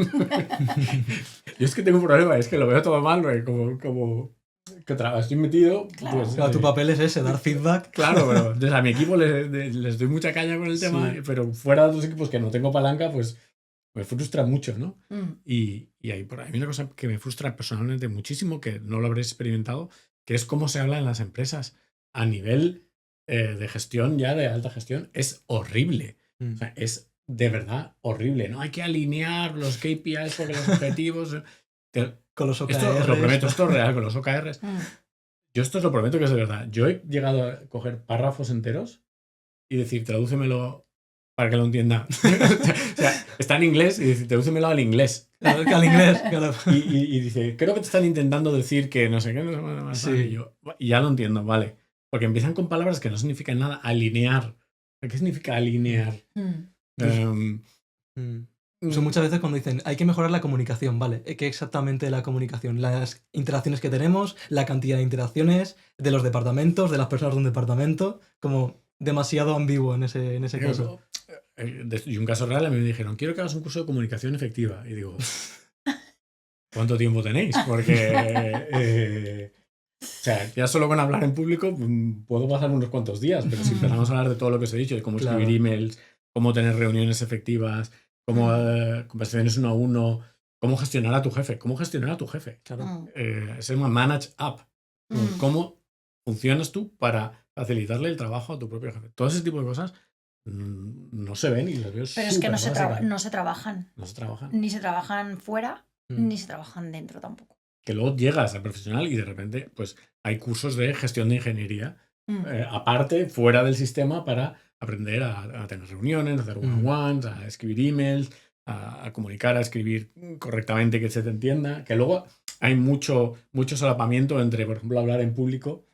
Yo es que tengo un problema, es que lo veo todo mal, porque como que estoy metido. Claro. Pues, Claro, tu papel es ese, dar feedback. Claro, pero entonces a mi equipo les doy mucha caña con el tema, pero fuera de otros equipos que no tengo palanca, pues me frustra mucho, ¿no? Y hay por ahí una cosa que me frustra personalmente muchísimo, que no lo habréis experimentado, que es cómo se habla en las empresas a nivel de gestión, ya de alta gestión. Es horrible. O sea, es de verdad horrible. No hay que alinear los KPIs porque los objetivos... Con los OKRs. Esto os lo prometo, esto es real, con los OKRs. Yo esto os lo prometo que es de verdad. Yo he llegado a coger párrafos enteros y decir, tradúcemelo para que lo entienda. O sea, está en inglés y dice, tradúcemelo al inglés. Claro, al inglés, claro. Y dice, creo que te están intentando decir que no sé qué, no sé más. Y ya lo entiendo, vale. Porque empiezan con palabras que no significan nada. Alinear. ¿Qué significa alinear? Son muchas veces cuando dicen, hay que mejorar la comunicación, ¿vale? ¿Qué exactamente la comunicación? Las interacciones que tenemos, la cantidad de interacciones de los departamentos, de las personas de un departamento, como demasiado ambiguo en ese caso. Y un caso real, a mí me dijeron, quiero que hagas un curso de comunicación efectiva. Y digo, ¿cuánto tiempo tenéis? Porque... o sea, ya solo con hablar en público puedo pasar unos cuantos días, pero si empezamos a hablar de todo lo que os he dicho, de cómo escribir emails, cómo tener reuniones efectivas, cómo conversaciones 1 a 1, cómo gestionar a tu jefe. Claro. Es un manage up. Cómo funcionas tú para facilitarle el trabajo a tu propio jefe. Todo ese tipo de cosas no se ven y las veo. Pero es que no se trabajan. No se trabajan. Ni se trabajan fuera, ni se trabajan dentro tampoco. Que luego llegas a profesional y de repente pues hay cursos de gestión de ingeniería aparte, fuera del sistema, para aprender a tener reuniones, a hacer one-on-ones, a escribir emails, a comunicar, a escribir correctamente, que se te entienda. Que luego hay mucho solapamiento entre, por ejemplo, hablar en público.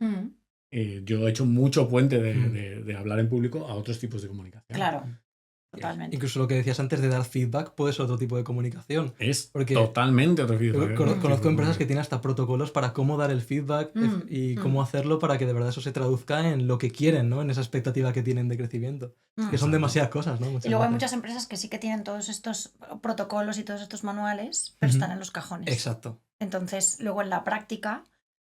Yo he hecho mucho puente de hablar en público a otros tipos de comunicación. Claro. Totalmente. Incluso lo que decías antes de dar feedback puede ser otro tipo de comunicación. Es totalmente otro feedback. Conozco empresas que tienen hasta protocolos para cómo dar el feedback y cómo hacerlo para que de verdad eso se traduzca en lo que quieren, ¿no? En esa expectativa que tienen de crecimiento. Que son demasiadas cosas, ¿no? Y luego hay muchas empresas que sí que tienen todos estos protocolos y todos estos manuales, pero están en los cajones. Exacto. Entonces, luego en la práctica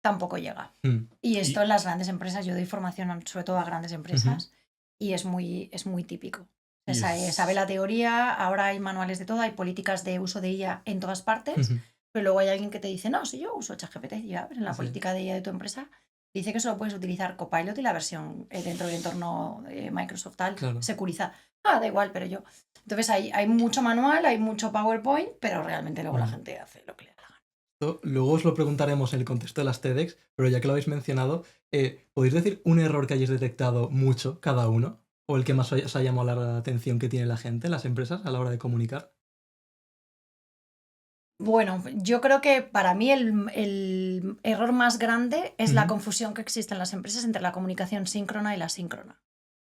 tampoco llega. Y esto en las grandes empresas, yo doy formación sobre todo a grandes empresas y es muy típico. Sabe la teoría, ahora hay manuales de todo, hay políticas de uso de IA en todas partes, pero luego hay alguien que te dice, no, si yo uso ChatGPT, ya, en la política de IA de tu empresa dice que solo puedes utilizar Copilot y la versión dentro del entorno de Microsoft tal, securiza. Da igual, pero yo. Entonces hay mucho manual, hay mucho PowerPoint, pero realmente luego la gente hace lo que le da la gana. Luego os lo preguntaremos en el contexto de las TEDx, pero ya que lo habéis mencionado, ¿podéis decir un error que hayáis detectado mucho cada uno? ¿O el que más os ha llamado la atención que tiene la gente, las empresas, a la hora de comunicar? Bueno, yo creo que para mí el error más grande es la confusión que existe en las empresas entre la comunicación síncrona y la síncrona.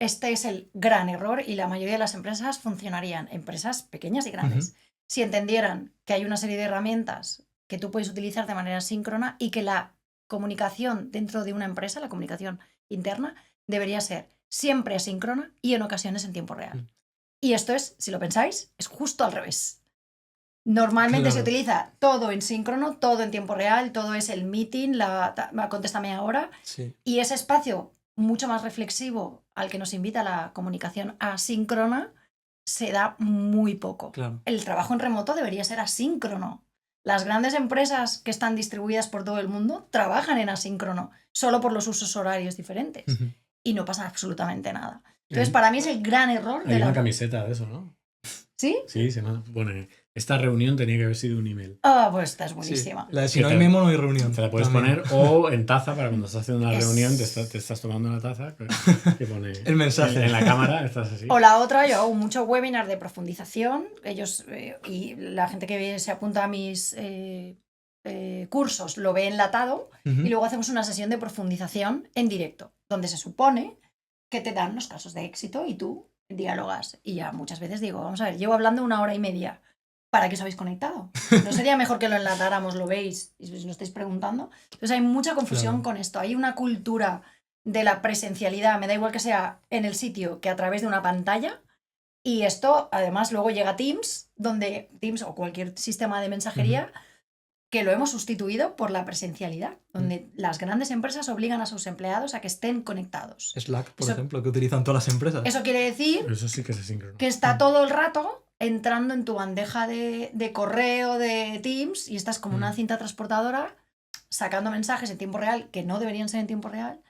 Este es el gran error y la mayoría de las empresas funcionarían, empresas pequeñas y grandes, si entendieran que hay una serie de herramientas que tú puedes utilizar de manera síncrona y que la comunicación dentro de una empresa, la comunicación interna, debería ser siempre asíncrona y en ocasiones en tiempo real. Y esto es, si lo pensáis, es justo al revés. Normalmente se utiliza todo en síncrono, todo en tiempo real, todo es el meeting, contéstame ahora. Y ese espacio mucho más reflexivo al que nos invita la comunicación asíncrona se da muy poco. El trabajo en remoto debería ser asíncrono. Las grandes empresas que están distribuidas por todo el mundo trabajan en asíncrono, solo por los usos horarios diferentes. Y no pasa absolutamente nada. Entonces, para mí es el gran error. Hay una camiseta de eso, ¿no? ¿Sí? Sí, se pone, esta reunión tenía que haber sido un email. Pues esta es buenísima. La de si no hay memo, no hay reunión. Te la puedes poner o en taza para cuando estás haciendo una reunión, te estás tomando una taza que pone el mensaje. En la cámara, estás así. O la otra, yo hago mucho webinar de profundización. Ellos y la gente que se apunta a mis cursos lo ve enlatado y luego hacemos una sesión de profundización en directo, donde se supone que te dan los casos de éxito y tú dialogas. Y ya muchas veces digo, vamos a ver, llevo hablando 1 hora y media. ¿Para qué os habéis conectado? ¿No sería mejor que lo enlatáramos, lo veis y os lo estáis preguntando? Entonces hay mucha confusión con esto. Hay una cultura de la presencialidad, me da igual que sea en el sitio que a través de una pantalla. Y esto, además, luego llega Teams, donde Teams o cualquier sistema de mensajería, que lo hemos sustituido por la presencialidad, donde las grandes empresas obligan a sus empleados a que estén conectados. Slack, por ejemplo, que utilizan todas las empresas. Eso quiere decir Eso sí que es asíncrono. que está todo el rato entrando en tu bandeja de correo de Teams y estás como una cinta transportadora sacando mensajes en tiempo real que no deberían ser en tiempo real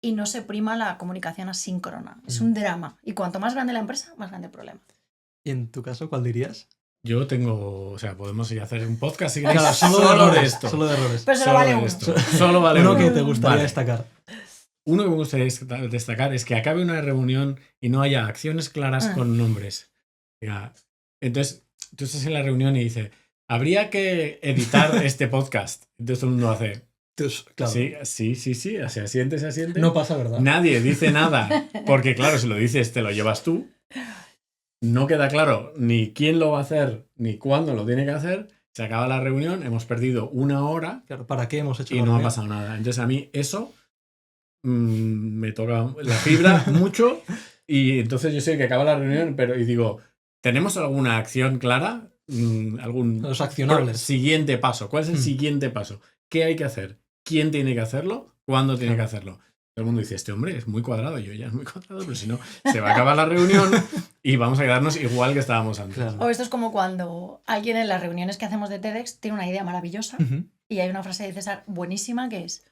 y no se prima la comunicación asíncrona. Es un drama. Y cuanto más grande la empresa, más grande el problema. ¿Y en tu caso, cuál dirías? Yo tengo, o sea, podemos ir a hacer un podcast si queréis. Claro, solo de errores. Solo de errores. Pero solo Solo vale de uno. esto. Solo vale Uno uno. que te gustaría Vale. destacar. Uno que me gustaría destacar es que acabe una reunión y no haya acciones claras con nombres. Mira, entonces, tú estás en la reunión y dices, habría que editar este podcast. Entonces todo el mundo hace, Entonces, claro, sí, se asiente. no pasa, ¿verdad? Nadie dice nada, porque claro, si lo dices te lo llevas tú. No queda claro ni quién lo va a hacer, ni cuándo lo tiene que hacer. Se acaba la reunión, hemos perdido 1 hora Claro, ¿para qué hemos hecho y la no ha reunión? pasado nada. Entonces a mí eso me toca la fibra mucho y entonces yo sé que acaba la reunión y digo, ¿tenemos alguna acción clara? ¿Algún Los accionables. siguiente paso? ¿Cuál es el siguiente paso? ¿Qué hay que hacer? ¿Quién tiene que hacerlo? ¿Cuándo tiene que hacerlo? Todo el mundo dice, este hombre es muy cuadrado. Yo ya es muy cuadrado, pero si no, se va a acabar la reunión y vamos a quedarnos igual que estábamos antes. Claro. O esto es como cuando alguien en las reuniones que hacemos de TEDx tiene una idea maravillosa y hay una frase de César buenísima que es,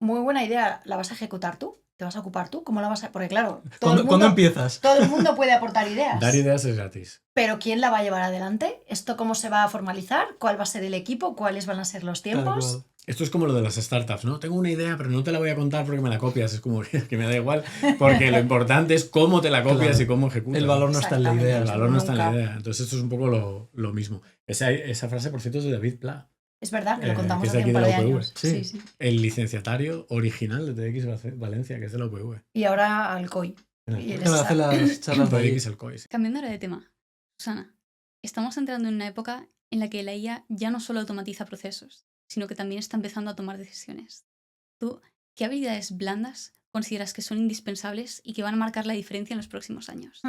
muy buena idea, ¿la vas a ejecutar tú? ¿Te vas a ocupar tú? ¿Cómo la vas a...? Porque claro, ¿Cuándo empiezas? todo el mundo puede aportar ideas. Dar ideas es gratis. Pero ¿quién la va a llevar adelante? ¿Esto cómo se va a formalizar? ¿Cuál va a ser el equipo? ¿Cuáles van a ser los tiempos? Tal cual. Esto es como lo de las startups, ¿no? Tengo una idea, pero no te la voy a contar porque me la copias. Es como que me da igual, porque lo importante es cómo te la copias Claro. y cómo ejecutas. El valor no está en la idea. El valor no está en la Nunca. idea. Entonces esto es un poco lo mismo. Esa frase, por cierto, es de David Pla, Es verdad, que lo contamos que es de hace aquí un de par de la UPV. años. Sí. Sí. el licenciatario original de TX Valencia, que es de la UPV. Y ahora Alcoy. Y él Claro, hace las charlas de ahí. TX el COI. Cambiando ahora de tema, Susana, estamos entrando en una época en la que la IA ya no solo automatiza procesos, sino que también está empezando a tomar decisiones. ¿Tú qué habilidades blandas consideras que son indispensables y que van a marcar la diferencia en los próximos años?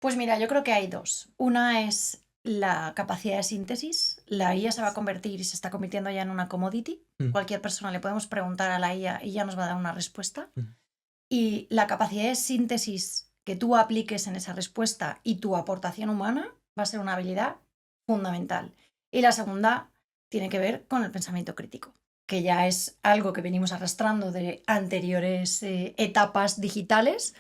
Pues mira, yo creo que hay dos. Una es la capacidad de síntesis. La IA se va a convertir y se está convirtiendo ya en una commodity. Cualquier persona le podemos preguntar a la IA y ya nos va a dar una respuesta. Y la capacidad de síntesis que tú apliques en esa respuesta y tu aportación humana va a ser una habilidad fundamental. Y la segunda tiene que ver con el pensamiento crítico, que ya es algo que venimos arrastrando de anteriores etapas digitales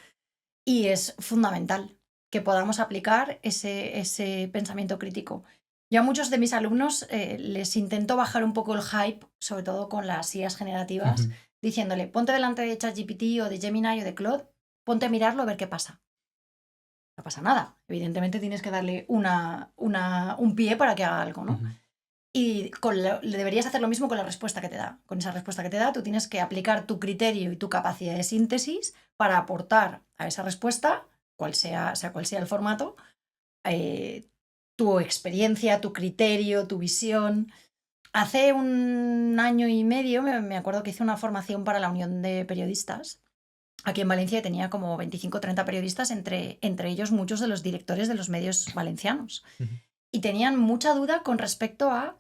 y es fundamental que podamos aplicar ese pensamiento crítico. Yo a muchos de mis alumnos les intento bajar un poco el hype, sobre todo con las IAs generativas, diciéndole, ponte delante de ChatGPT o de Gemini o de Claude, ponte a mirarlo a ver qué pasa. No pasa nada. Evidentemente tienes que darle un pie para que haga algo, ¿no? Y deberías hacer lo mismo con la respuesta que te da. Con esa respuesta que te da, tú tienes que aplicar tu criterio y tu capacidad de síntesis para aportar a esa respuesta, cual sea el formato, tu experiencia, tu criterio, tu visión. Hace 1 año y medio me acuerdo que hice una formación para la Unión de Periodistas aquí en Valencia y tenía como 25 o 30 periodistas, entre ellos muchos de los directores de los medios valencianos. Y tenían mucha duda con respecto a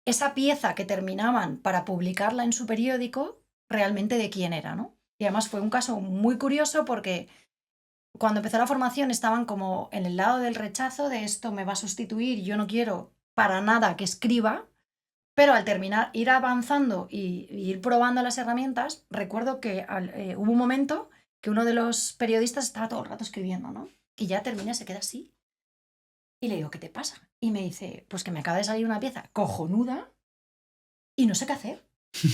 esa pieza que terminaban para publicarla en su periódico, realmente de quién era, ¿no? Y además fue un caso muy curioso porque cuando empezó la formación estaban como en el lado del rechazo de esto me va a sustituir, yo no quiero para nada que escriba, pero al terminar, ir avanzando y ir probando las herramientas, recuerdo que hubo un momento que uno de los periodistas estaba todo el rato escribiendo, ¿no? Y ya termina, se queda así. Y le digo, ¿qué te pasa? Y me dice, pues que me acaba de salir una pieza cojonuda y no sé qué hacer.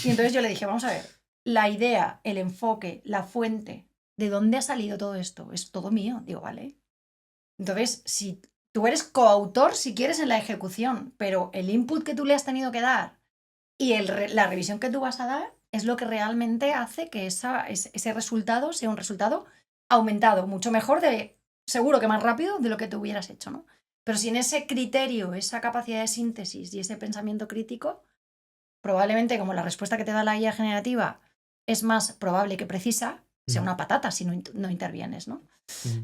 Y entonces yo le dije, vamos a ver, la idea, el enfoque, la fuente, ¿de dónde ha salido todo esto? Es todo mío. Digo, vale. Entonces, si tú eres coautor, si quieres, en la ejecución, pero el input que tú le has tenido que dar y la revisión que tú vas a dar es lo que realmente hace que ese resultado sea un resultado aumentado, mucho mejor de seguro que más rápido de lo que tú hubieras hecho, ¿no? Pero sin ese criterio, esa capacidad de síntesis y ese pensamiento crítico, probablemente como la respuesta que te da la IA generativa es más probable que precisa, sea una patata si no intervienes, ¿no?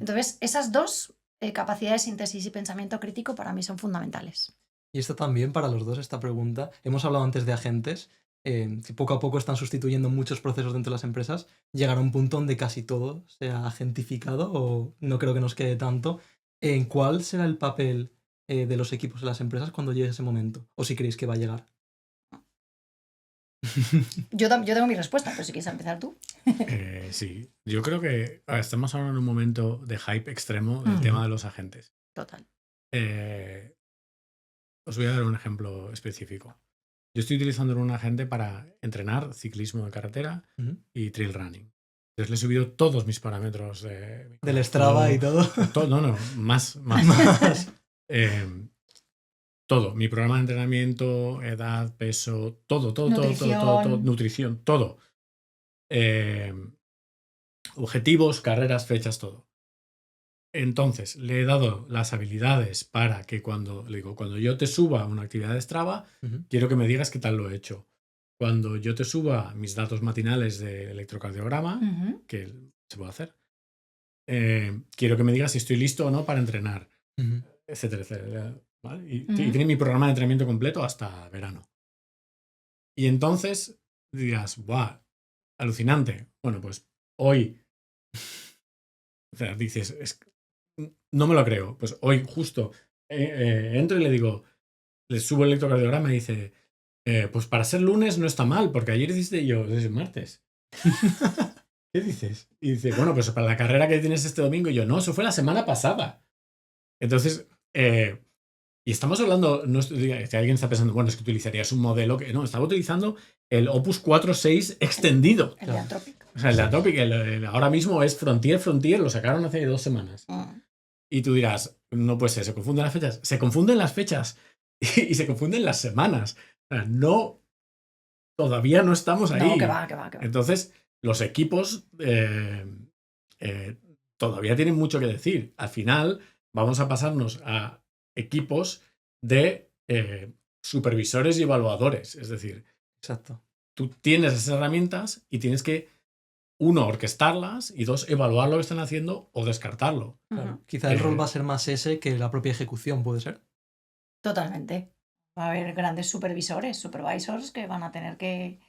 Entonces, esas dos capacidades de síntesis y pensamiento crítico para mí son fundamentales. Y esto también para los dos, esta pregunta. Hemos hablado antes de agentes, que poco a poco están sustituyendo muchos procesos dentro de las empresas. Llegará un punto donde casi todo sea agentificado, o no creo que nos quede tanto. ¿En cuál será el papel de los equipos en las empresas cuando llegue ese momento? ¿O si creéis que va a llegar? Yo tengo mi respuesta, pero si quieres empezar tú. Sí, yo creo que estamos ahora en un momento de hype extremo del tema de los agentes. Total. Os voy a dar un ejemplo específico. Yo estoy utilizando un agente para entrenar ciclismo de carretera y trail running. Entonces le he subido todos mis parámetros del Strava y todo. No, más. Todo, mi programa de entrenamiento, edad, peso, todo, nutrición, todo. Objetivos, carreras, fechas, todo. Entonces, le he dado las habilidades para que cuando yo te suba una actividad de Strava, quiero que me digas qué tal lo he hecho. Cuando yo te suba mis datos matinales de electrocardiograma, que se puede hacer, quiero que me digas si estoy listo o no para entrenar, etcétera, etcétera. ¿Vale? Y tiene mi programa de entrenamiento completo hasta verano. Y entonces dirás, ¡buah! Alucinante. Bueno, pues hoy, o sea, dices, no me lo creo. Pues hoy justo entro y le digo, le subo el electrocardiograma y dice, pues para ser lunes no está mal, porque ayer hiciste yo, es martes. ¿Qué dices? Y dice, bueno, pues para la carrera que tienes este domingo, y yo, no, eso fue la semana pasada. Entonces, y estamos hablando, no si alguien está pensando, bueno, es que utilizarías un modelo que no, estaba utilizando el Opus 4.6 extendido. El de Anthropic. O sea, el de Anthropic, ahora mismo es Frontier, lo sacaron hace 2 semanas. Y tú dirás, no puede ser, se confunden las fechas. Se confunden las fechas y se confunden las semanas. O sea, no, todavía no estamos ahí. No, que va. Entonces, los equipos todavía tienen mucho que decir. Al final, vamos a pasarnos a equipos de supervisores y evaluadores. Es decir, exacto. Tú tienes esas herramientas y tienes que, 1, orquestarlas y 2, evaluar lo que están haciendo o descartarlo. Claro. Quizá el rol va a ser más ese que la propia ejecución, ¿puede ser? Totalmente. Va a haber grandes supervisors que van a tener que,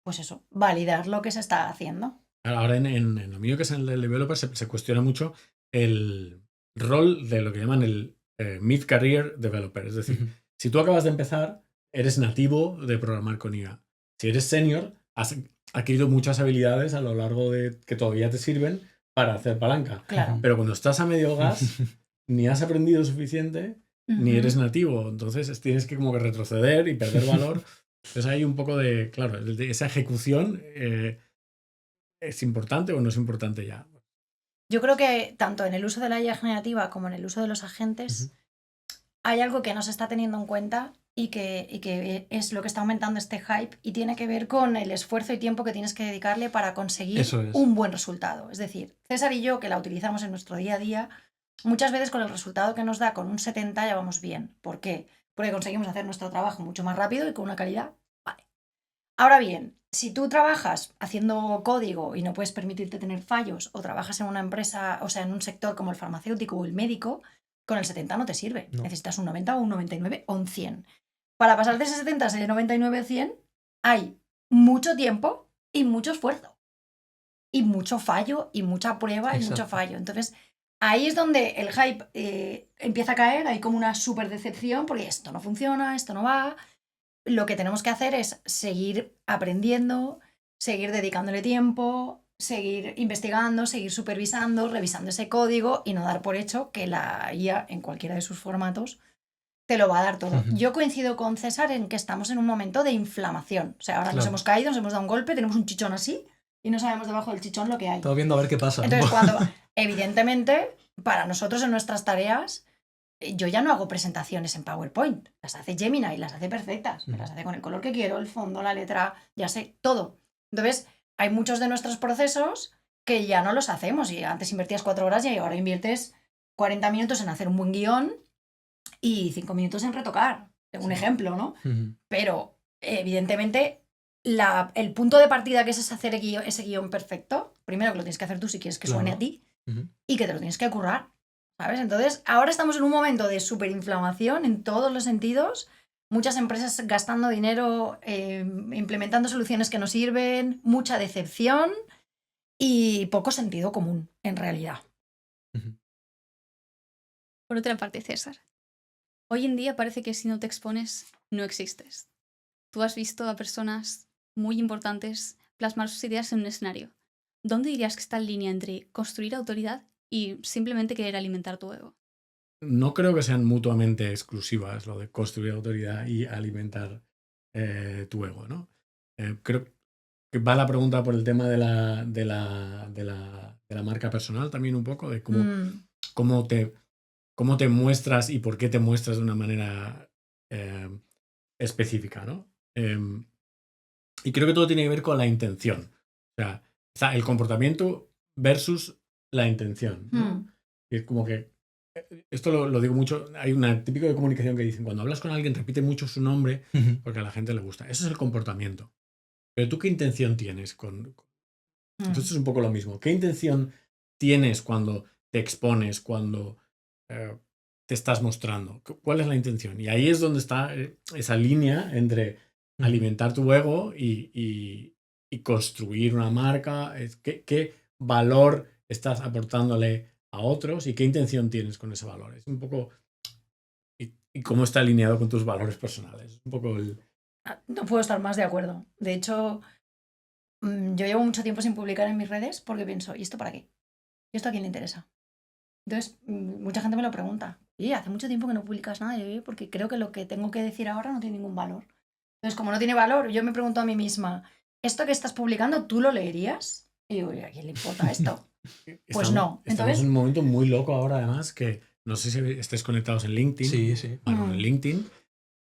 pues eso, validar lo que se está haciendo. Ahora en lo mío, que es el del developer, se cuestiona mucho el rol de lo que llaman el mid-career developer. Es decir, si tú acabas de empezar, eres nativo de programar con IA. Si eres senior, has adquirido muchas habilidades a lo largo de que todavía te sirven para hacer palanca. Claro. Pero cuando estás a medio gas, ni has aprendido suficiente, ni eres nativo. Entonces tienes que como que retroceder y perder valor. Entonces hay un poco de, claro, de esa ejecución ¿es importante o no es importante ya? Yo creo que tanto en el uso de la IA generativa como en el uso de los agentes hay algo que no se está teniendo en cuenta y que es lo que está aumentando este hype y tiene que ver con el esfuerzo y tiempo que tienes que dedicarle para conseguir un buen resultado. Es decir, César y yo, que la utilizamos en nuestro día a día, muchas veces con el resultado que nos da con un 70 ya vamos bien. ¿Por qué? Porque conseguimos hacer nuestro trabajo mucho más rápido y con una calidad. Vale. Ahora bien, si tú trabajas haciendo código y no puedes permitirte tener fallos, o trabajas en una empresa, o sea, en un sector como el farmacéutico o el médico, con el 70 no te sirve. No. Necesitas un 90 o un 99 o un 100. Para pasar de ese 70 a ese 99 o 100 hay mucho tiempo y mucho esfuerzo. Y mucho fallo y mucha prueba. Exacto. Y mucho fallo. Entonces, ahí es donde el hype empieza a caer, hay como una súper decepción porque esto no funciona, esto no va. Lo que tenemos que hacer es seguir aprendiendo, seguir dedicándole tiempo, seguir investigando, seguir supervisando, revisando ese código y no dar por hecho que la IA, en cualquiera de sus formatos, te lo va a dar todo. Yo coincido con César en que estamos en un momento de inflamación. O sea, ahora nos hemos caído, nos hemos dado un golpe, tenemos un chichón así y no sabemos debajo del chichón lo que hay. Todo viendo a ver qué pasa. Entonces, evidentemente, para nosotros en nuestras tareas, yo ya no hago presentaciones en PowerPoint. Las hace Gemini y las hace perfectas. Me las hace con el color que quiero, el fondo, la letra, ya sé, todo. Entonces, hay muchos de nuestros procesos que ya no los hacemos. Y antes invertías 4 horas y ahora inviertes 40 minutos en hacer un buen guión y 5 minutos en retocar, un ejemplo, ¿no? Pero, evidentemente, el punto de partida que es hacer ese guión perfecto, primero que lo tienes que hacer tú si quieres que suene a ti, y que te lo tienes que currar, ¿sabes? Entonces, ahora estamos en un momento de superinflamación en todos los sentidos, muchas empresas gastando dinero, implementando soluciones que no sirven, mucha decepción y poco sentido común, en realidad. Por otra parte, César, hoy en día parece que si no te expones, no existes. Tú has visto a personas muy importantes plasmar sus ideas en un escenario. ¿Dónde dirías que está la línea entre construir autoridad y simplemente querer alimentar tu ego? No creo que sean mutuamente exclusivas lo de construir autoridad y alimentar tu ego, ¿no? Creo que va la pregunta por el tema de la marca personal también un poco, de cómo te muestras y por qué te muestras de una manera específica, ¿no? Y creo que todo tiene que ver con la intención. O sea, está el comportamiento versus la intención, ¿no? Y es como que esto lo digo mucho, hay una típica de comunicación que dicen, cuando hablas con alguien repite mucho su nombre porque a la gente le gusta. Eso es el comportamiento. Pero tú, ¿qué intención tienes Entonces es un poco lo mismo. ¿Qué intención tienes cuando te expones, cuando te estás mostrando? ¿Cuál es la intención? Y ahí es donde está esa línea entre alimentar tu ego y construir una marca. ¿Qué valor estás aportándole a otros y qué intención tienes con ese valor? Es un poco... Y cómo está alineado con tus valores personales. Un poco No puedo estar más de acuerdo. De hecho, yo llevo mucho tiempo sin publicar en mis redes porque pienso, ¿y esto para qué? ¿Y esto a quién le interesa? Entonces, mucha gente me lo pregunta. Y hace mucho tiempo que no publicas nada, porque creo que lo que tengo que decir ahora no tiene ningún valor. Entonces, como no tiene valor, yo me pregunto a mí misma, ¿esto que estás publicando tú lo leerías? Y digo, ¿a quién le importa esto? Pues no. Estamos en un momento muy loco ahora, además, que no sé si estés conectados en LinkedIn. Sí. Bueno, en LinkedIn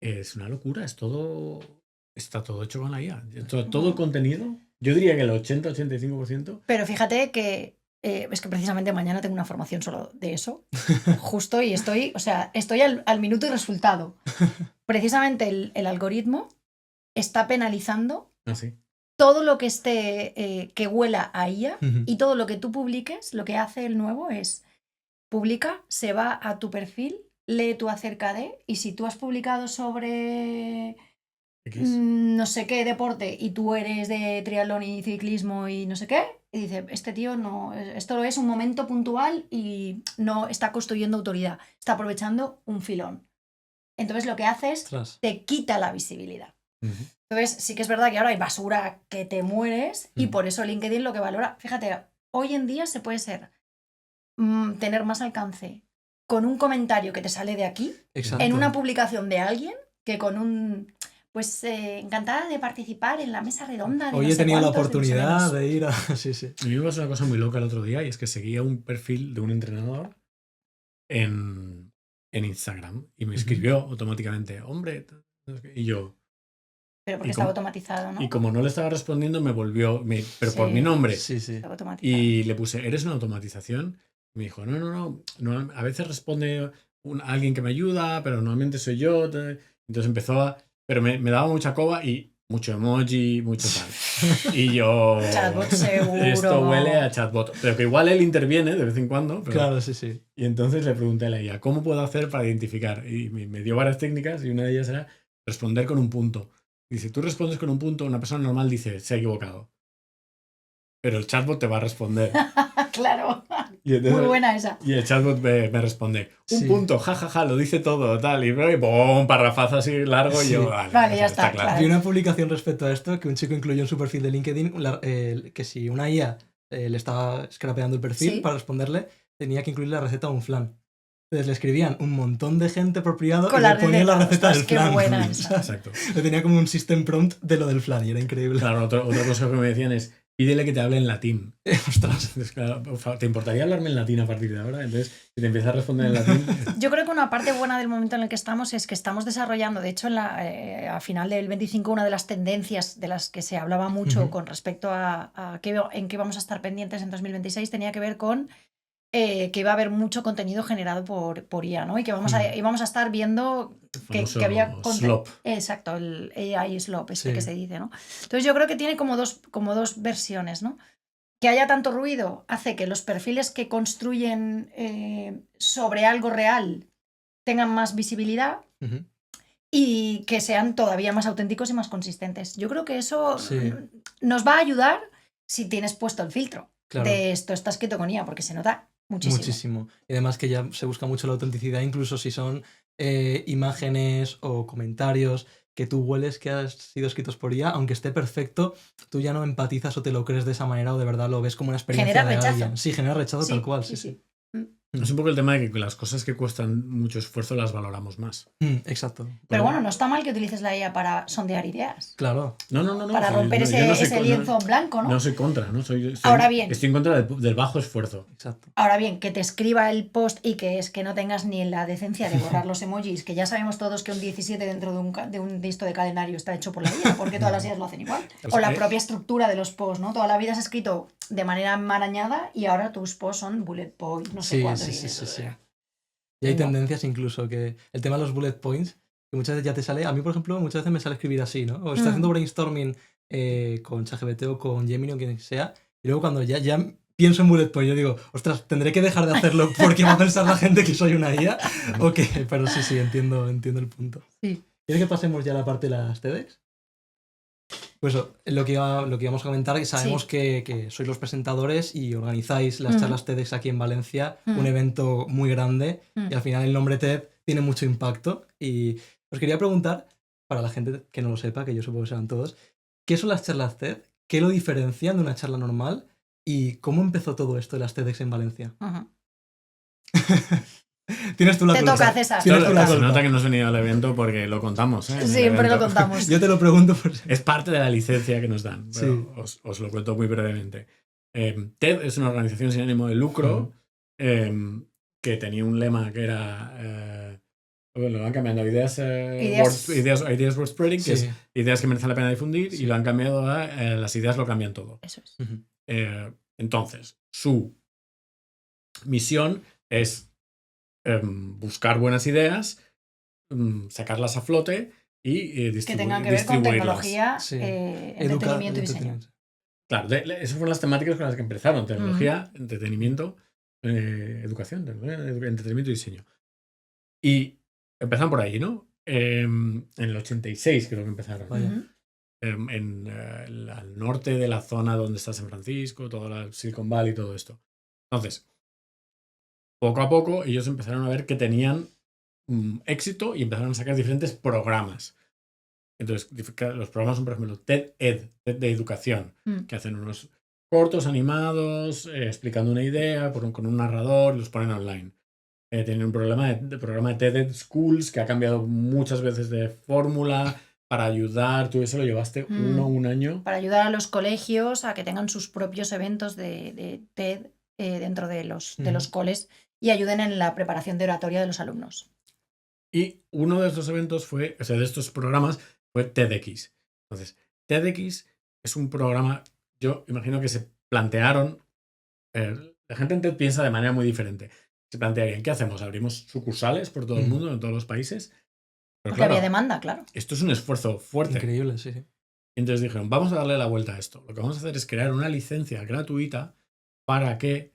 es una locura, está todo hecho con la IA. Todo el contenido, yo diría que el 80-85%. Pero fíjate que es que precisamente mañana tengo una formación solo de eso, justo, y estoy al minuto y resultado. Precisamente el algoritmo está penalizando todo lo que esté, que huela a IA, y todo lo que tú publiques, lo que hace el nuevo es, publica, se va a tu perfil, lee tu acerca de, y si tú has publicado sobre no sé qué deporte y tú eres de triatlón y ciclismo y no sé qué, y dice, este tío no, esto es un momento puntual y no está construyendo autoridad, está aprovechando un filón. Entonces lo que hace es, te quita la visibilidad. Entonces sí que es verdad que ahora hay basura que te mueres y por eso LinkedIn lo que valora, fíjate, hoy en día se puede tener más alcance con un comentario que te sale de aquí, en una publicación de alguien, que con un... Pues encantada de participar en la mesa redonda. Hoy he tenido la oportunidad de ir a... Sí. A mí me pasó una cosa muy loca el otro día y es que seguía un perfil de un entrenador en Instagram y me escribió automáticamente, hombre, y yo... Pero porque estaba automatizado, ¿no? Y como no le estaba respondiendo, me volvió, pero por mi nombre. Sí. Y le puse, ¿eres una automatización? Y me dijo, no, a veces responde alguien que me ayuda, pero normalmente soy yo. Entonces empezó a... Pero me daba mucha coba y mucho emoji, mucho tal. Y yo... Chatbot seguro. Esto huele a chatbot. Pero que igual él interviene de vez en cuando. Pero... Claro, sí. Y entonces le pregunté a la IA, ¿cómo puedo hacer para identificar? Y me dio varias técnicas y una de ellas era responder con un punto. Y si tú respondes con un punto, una persona normal dice, se ha equivocado. Pero el chatbot te va a responder. Claro. Entonces, muy buena esa. Y el chatbot me responde, un punto, jajaja, lo dice todo, tal. Y ¡pum! Parrafazo así largo y yo, vale, ya está, claro. Vi una publicación respecto a esto que un chico incluyó en su perfil de LinkedIn que si una IA le estaba scrapeando el perfil para responderle, tenía que incluir la receta de un flan. Entonces le escribían un montón de gente por privado y le ponían la receta del flan. Qué buena esa. Exacto. Le tenía como un system prompt de lo del flan y era increíble. Claro, otra cosa que me decían es, pídele que te hable en latín. Ostras. Entonces, claro, ¿te importaría hablarme en latín a partir de ahora? Entonces, si te empiezas a responder en latín... Yo creo que una parte buena del momento en el que estamos es que estamos desarrollando, de hecho, a final del 25, una de las tendencias de las que se hablaba mucho con respecto a en qué vamos a estar pendientes en 2026 tenía que ver con que iba a haber mucho contenido generado por IA, ¿no? Y que íbamos a estar viendo que había slop. Exacto, el AI slop, Sí. que se dice, ¿no? Entonces yo creo que tiene como dos versiones, ¿no? Que haya tanto ruido hace que los perfiles que construyen sobre algo real tengan más visibilidad Ujú. y que sean todavía más auténticos y más consistentes. Yo creo que eso Sí. nos va a ayudar si tienes puesto el filtro Claro. de esto está escrito con IA, porque se nota muchísimo. Muchísimo. Y además que ya se busca mucho la autenticidad, incluso si son imágenes o comentarios que tú hueles que han sido escritos por IA, aunque esté perfecto, tú ya no empatizas o te lo crees de esa manera o de verdad lo ves como una experiencia Genera de rechazo. alguien. Sí, genera rechazo Sí, tal cual. sí, Sí. Es un poco el tema de que las cosas que cuestan mucho esfuerzo las valoramos más. Exacto. Pero bueno, no está mal que utilices la IA para sondear ideas. Claro. No. Para romper yo no soy ese lienzo blanco, ¿no? No soy contra, ¿no? Ahora bien. Estoy en contra del bajo esfuerzo. Exacto. Ahora bien, que te escriba el post y que no tengas ni la decencia de borrar los emojis, que ya sabemos todos que un 17 dentro de un listo de calendario está hecho por la IA, porque todas las IAs lo hacen igual. Pues O la propia estructura de los posts, ¿no? Toda la vida has escrito de manera enmarañada y ahora tus posts son bullet points, no sé Sí, cuántos. sí. Y hay tendencias incluso que el tema de los bullet points, que muchas veces ya te sale, a mí por ejemplo muchas veces me sale escribir así, ¿no? O estoy haciendo brainstorming con ChatGPT o con Gemini o quien sea, y luego cuando ya pienso en bullet point, yo digo, ostras, tendré que dejar de hacerlo porque va a pensar la gente que soy una IA, o qué, pero sí, entiendo el punto. Sí. ¿Quieres que pasemos ya a la parte de las TEDx? Pues lo que íbamos a comentar, que sabemos que sois los presentadores y organizáis las charlas TEDx aquí en Valencia, un evento muy grande, y al final el nombre TED tiene mucho impacto. Y os quería preguntar, para la gente que no lo sepa, que yo supongo que serán todos, ¿qué son las charlas TED? ¿Qué lo diferencian de una charla normal? ¿Y cómo empezó todo esto de las TEDx en Valencia? Tienes tú la culpa. Te toca, César. Se nota que no has venido al evento porque lo contamos, ¿eh? Siempre lo contamos. Yo te lo pregunto por si... Es parte de la licencia que nos dan, pero os lo cuento muy brevemente. TED es una organización sin ánimo de lucro que tenía un lema que era... lo van cambiando. Ideas worth spreading, que es ideas que merecen la pena difundir, y lo han cambiado a las ideas lo cambian todo. Eso es. Entonces, su misión es buscar buenas ideas, sacarlas a flote y distribuirlas. Que tengan que ver con tecnología, entretenimiento y diseño. Claro, esas fueron las temáticas con las que empezaron. Tecnología, entretenimiento, educación, entretenimiento y diseño. Y empezaron por ahí, ¿no? En el 86 creo que empezaron. Al norte de la zona donde está San Francisco, toda la Silicon Valley y todo esto. Entonces, poco a poco ellos empezaron a ver que tenían éxito y empezaron a sacar diferentes programas. Entonces, los programas son, por ejemplo, TED de educación, que hacen unos cortos animados, explicando una idea con un narrador y los ponen online. Tienen un programa de TED Schools que ha cambiado muchas veces de fórmula para ayudar. Tú eso lo llevaste un año. Para ayudar a los colegios a que tengan sus propios eventos de TED dentro de los coles y ayuden en la preparación de oratoria de los alumnos. Y uno de estos eventos de estos programas fue TEDx. Entonces, TEDx es un programa, yo imagino que se plantearon, la gente en TED piensa de manera muy diferente. Se plantearían, ¿qué hacemos? ¿Abrimos sucursales por todo el mundo, en todos los países? Pero porque había demanda, claro. Esto es un esfuerzo fuerte. Increíble, sí. Entonces dijeron, vamos a darle la vuelta a esto. Lo que vamos a hacer es crear una licencia gratuita para que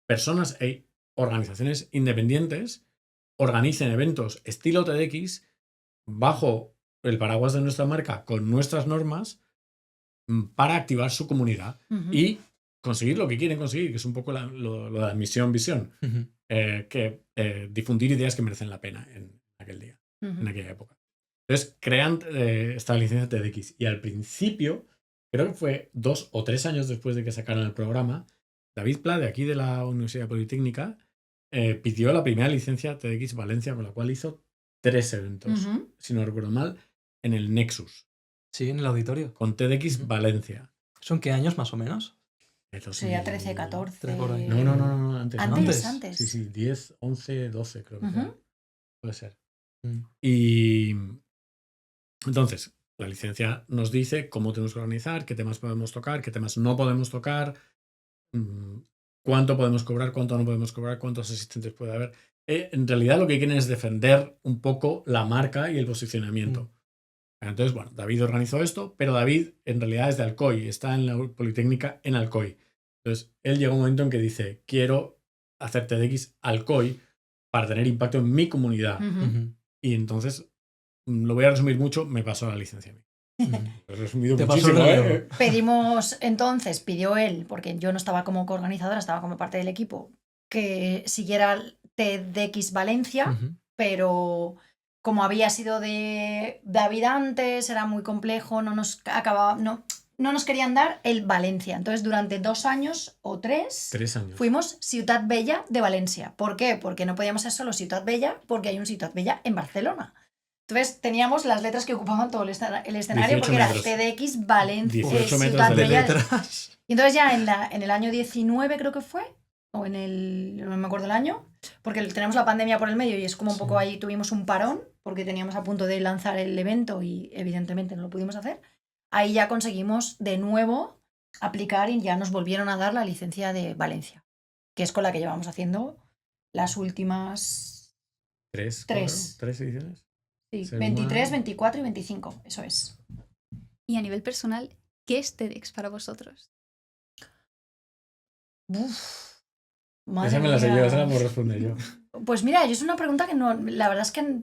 personas e organizaciones independientes organicen eventos estilo TEDx bajo el paraguas de nuestra marca con nuestras normas para activar su comunidad y conseguir lo que quieren conseguir, que es un poco lo de la misión-visión, difundir ideas que merecen la pena en aquel día, en aquella época. Entonces crean esta licencia TEDx y al principio, creo que fue 2 o 3 años después de que sacaron el programa, David Pla, de aquí de la Universidad Politécnica, pidió la primera licencia TEDx Valencia, con la cual hizo 3 eventos, si no recuerdo mal, en el Nexus. Sí, en el auditorio. Con TEDx Valencia. ¿Son qué años más o menos? Sería 13, 14. No, antes. Antes. Sí, 10, 11, 12 creo que puede ser. Y entonces, la licencia nos dice cómo tenemos que organizar, qué temas podemos tocar, qué temas no podemos tocar, cuánto podemos cobrar, cuánto no podemos cobrar, cuántos asistentes puede haber. En realidad lo que quieren es defender un poco la marca y el posicionamiento. Entonces, bueno, David organizó esto, pero David en realidad es de Alcoy, está en la Politécnica en Alcoy. Entonces, él llega un momento en que dice, quiero hacer TEDx Alcoy para tener impacto en mi comunidad. Y entonces, lo voy a resumir mucho, me pasó la licencia a mí. Lo he resumido muchísimo, Pedimos, entonces, pidió él, porque yo no estaba como coorganizadora, estaba como parte del equipo, que siguiera TEDx Valencia, pero como había sido de David antes, era muy complejo, no nos querían dar el Valencia. Entonces, durante 2 años o 3 años fuimos Ciutat Bella de Valencia. ¿Por qué? Porque no podíamos ser solo Ciutat Bella, porque hay un Ciutat Bella en Barcelona. Entonces teníamos las letras que ocupaban todo el escenario, porque era TEDx Valencia, 18 metros Ciutat de Bella. letras. Y entonces ya en el año 19 creo que fue, o no me acuerdo el año, porque tenemos la pandemia por el medio y es como un poco ahí tuvimos un parón, porque teníamos a punto de lanzar el evento y evidentemente no lo pudimos hacer. Ahí ya conseguimos de nuevo aplicar y ya nos volvieron a dar la licencia de Valencia, que es con la que llevamos haciendo las últimas 3 ediciones. Sí, 23, 24 y 25, eso es. Y a nivel personal, ¿qué es TEDx para vosotros? Esa me la sé yo, esa la puedo responder yo. Pues mira, yo es una pregunta que no, la verdad es que...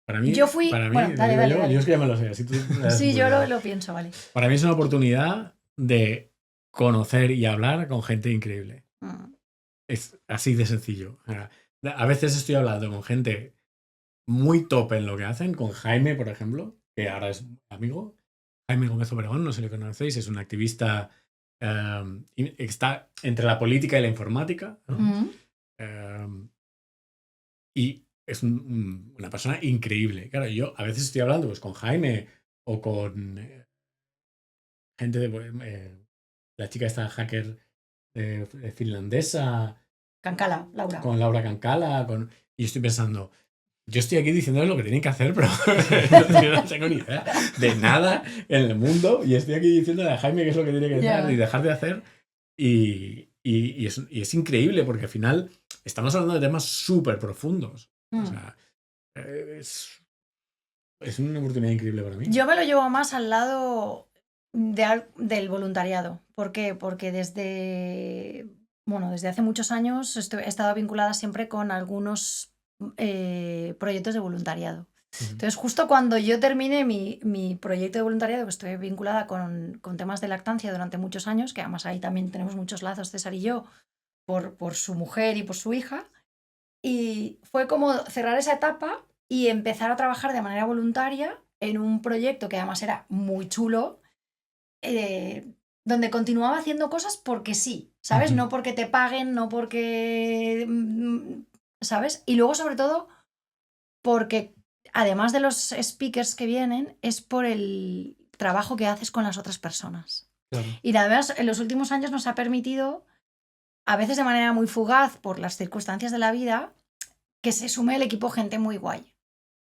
Para mí, yo fui... bueno, dale. Yo es que ya me lo sé. Así tú sí, yo lo pienso, vale. Para mí es una oportunidad de conocer y hablar con gente increíble. Es así de sencillo. A veces estoy hablando con gente muy top en lo que hacen, con Jaime, por ejemplo, que ahora es amigo. Jaime Gómez Obregón, no sé si lo conocéis, es un activista que está entre la política y la informática, ¿no? Y es una persona increíble. Claro, yo a veces estoy hablando pues, con Jaime o con gente de... la chica esta hacker finlandesa. Cancala, Laura. Con Laura Cancala. Y estoy pensando, yo estoy aquí diciéndoles lo que tienen que hacer, pero yo no tengo ni idea de nada en el mundo. Y estoy aquí diciéndole a Jaime qué es lo que tiene que hacer y dejar de hacer. Y es increíble porque al final estamos hablando de temas súper profundos. O sea, es una oportunidad increíble para mí. Yo me lo llevo más al lado del voluntariado. ¿Por qué? Porque desde hace muchos años he estado vinculada siempre con algunos proyectos de voluntariado. Entonces, justo cuando yo terminé mi proyecto de voluntariado, que estoy vinculada con temas de lactancia durante muchos años, que además ahí también tenemos muchos lazos, César y yo, por su mujer y por su hija, y fue como cerrar esa etapa y empezar a trabajar de manera voluntaria en un proyecto que además era muy chulo, donde continuaba haciendo cosas porque sí, ¿sabes? No porque te paguen, no porque... ¿sabes? Y luego, sobre todo, porque además de los speakers que vienen, es por el trabajo que haces con las otras personas. Claro. Y además, en los últimos años nos ha permitido, a veces de manera muy fugaz por las circunstancias de la vida, que se sume el equipo gente muy guay.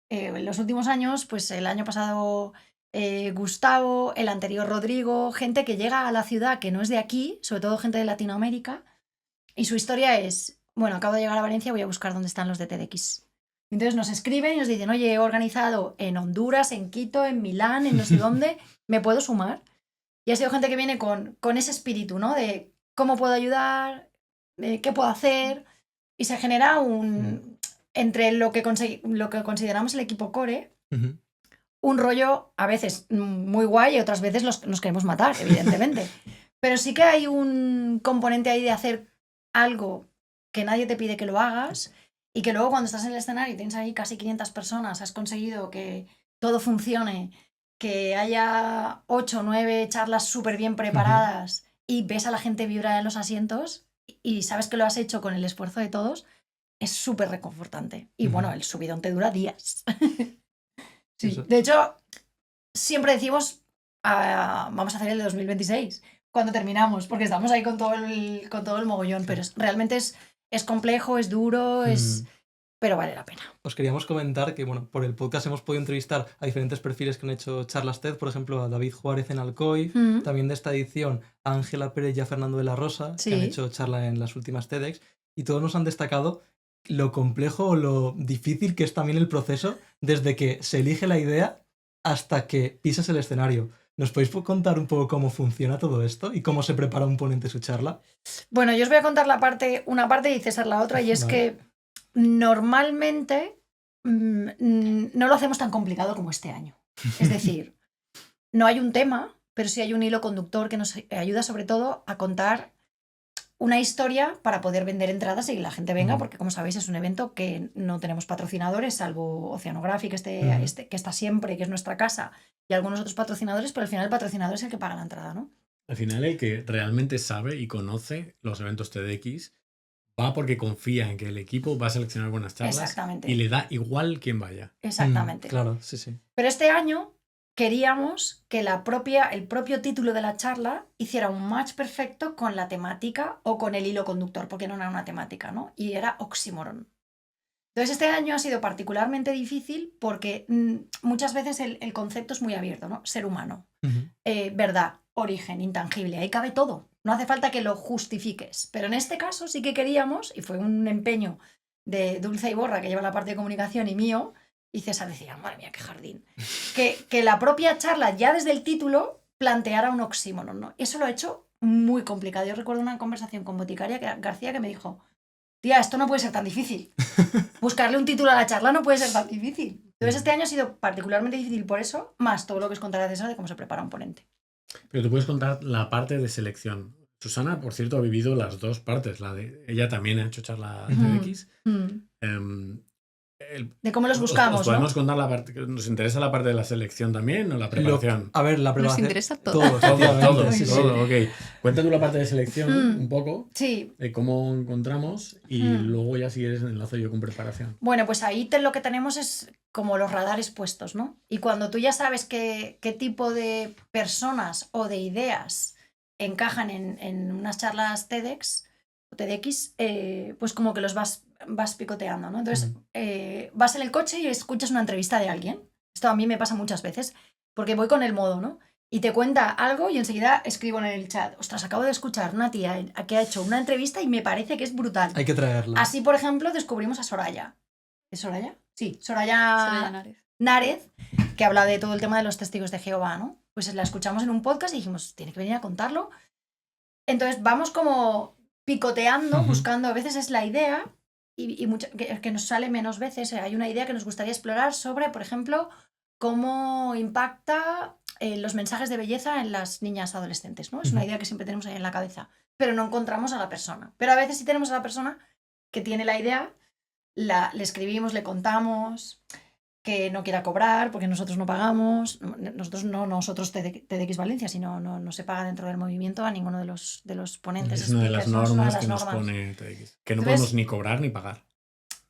En los últimos años, pues el año pasado Gustavo, el anterior Rodrigo, gente que llega a la ciudad que no es de aquí, sobre todo gente de Latinoamérica, y su historia es, bueno, acabo de llegar a Valencia, voy a buscar dónde están los de TEDx. Entonces nos escriben y nos dicen, oye, he organizado en Honduras, en Quito, en Milán, en no sé dónde, ¿me puedo sumar? Y ha sido gente que viene con ese espíritu, ¿no? De cómo puedo ayudar, qué puedo hacer, y se genera entre lo que consideramos el equipo core, un rollo a veces muy guay y otras veces nos queremos matar, evidentemente. Pero sí que hay un componente ahí de hacer algo que nadie te pide que lo hagas y que luego cuando estás en el escenario y tienes ahí casi 500 personas, has conseguido que todo funcione, que haya 8 o 9 charlas súper bien preparadas y ves a la gente vibrar en los asientos y sabes que lo has hecho con el esfuerzo de todos, es súper reconfortante. Y bueno, el subidón te dura días. Sí. Eso. De hecho, siempre decimos, vamos a hacer el de 2026, cuando terminamos, porque estamos ahí con todo el mogollón, pero realmente es complejo, es duro, es pero vale la pena. Os queríamos comentar que, bueno, por el podcast hemos podido entrevistar a diferentes perfiles que han hecho charlas TED, por ejemplo, a David Juárez en Alcoy, también de esta edición a Ángela Pérez y a Fernando de la Rosa, que han hecho charla en las últimas TEDx, y todos nos han destacado lo complejo o lo difícil que es también el proceso desde que se elige la idea hasta que pisas el escenario. ¿Nos podéis contar un poco cómo funciona todo esto y cómo se prepara un ponente su charla? Bueno, yo os voy a contar una parte y César la otra, y es que normalmente no lo hacemos tan complicado como este año. Es decir, no hay un tema, pero sí hay un hilo conductor que nos ayuda sobre todo a contar una historia para poder vender entradas y que la gente venga, porque como sabéis es un evento que no tenemos patrocinadores, salvo Oceanographic, que está siempre, que es nuestra casa, y algunos otros patrocinadores, pero al final el patrocinador es el que paga la entrada, ¿no? Al final el que realmente sabe y conoce los eventos TEDx va porque confía en que el equipo va a seleccionar buenas charlas y le da igual quién vaya. Exactamente. Claro, sí, sí. Pero este año queríamos que el propio título de la charla hiciera un match perfecto con la temática o con el hilo conductor, porque no era una temática, ¿no? Y era oxímoron. Entonces este año ha sido particularmente difícil porque muchas veces el concepto es muy abierto, ¿no? Ser humano, verdad, origen, intangible, ahí cabe todo. No hace falta que lo justifiques. Pero en este caso sí que queríamos, y fue un empeño de Dulce Iborra, que lleva la parte de comunicación, y mío, y César decía, madre mía, qué jardín, que la propia charla, ya desde el título, planteara un oxímoron, ¿no? Eso lo he hecho muy complicado. Yo recuerdo una conversación con Boticaria García que me dijo, tía, esto no puede ser tan difícil. Buscarle un título a la charla no puede ser tan difícil. Entonces este año ha sido particularmente difícil por eso, más todo lo que os contará César de cómo se prepara un ponente. Pero tú puedes contar la parte de selección. Susana, por cierto, ha vivido las dos partes. Ella también ha hecho charla TEDx. De cómo los buscamos, ¿Os podemos contar la parte? ¿Nos interesa la parte de la selección también o la preparación? A ver, la preparación. Nos interesa todo. Todo, ok. Cuenta tú la parte de selección un poco, de cómo encontramos y luego ya si quieres enlazo yo con preparación. Bueno, pues ahí lo que tenemos es como los radares puestos, ¿no? Y cuando tú ya sabes qué tipo de personas o de ideas encajan en unas charlas TEDx, pues como que los vas picoteando, ¿no? Entonces, vas en el coche y escuchas una entrevista de alguien. Esto a mí me pasa muchas veces, porque voy con el modo, ¿no? Y te cuenta algo y enseguida escribo en el chat, ostras, acabo de escuchar una tía que ha hecho una entrevista y me parece que es brutal. Hay que traerla. Así, por ejemplo, descubrimos a Soraya. ¿Es Soraya? Sí, Soraya Nárez, que habla de todo el tema de los testigos de Jehová, ¿no? Pues la escuchamos en un podcast y dijimos, tiene que venir a contarlo. Entonces vamos como picoteando, buscando, a veces es la idea y que nos sale menos veces. Hay una idea que nos gustaría explorar sobre, por ejemplo, cómo impacta los mensajes de belleza en las niñas adolescentes, ¿no? Es una idea que siempre tenemos ahí en la cabeza, pero no encontramos a la persona. Pero a veces sí tenemos a la persona que tiene la idea, le escribimos, le contamos, que no quiera cobrar porque nosotros no pagamos, nosotros TEDx Valencia, sino no se paga dentro del movimiento a ninguno de los ponentes. Es una de las normas que nos pone TEDx, que no podemos ni cobrar ni pagar.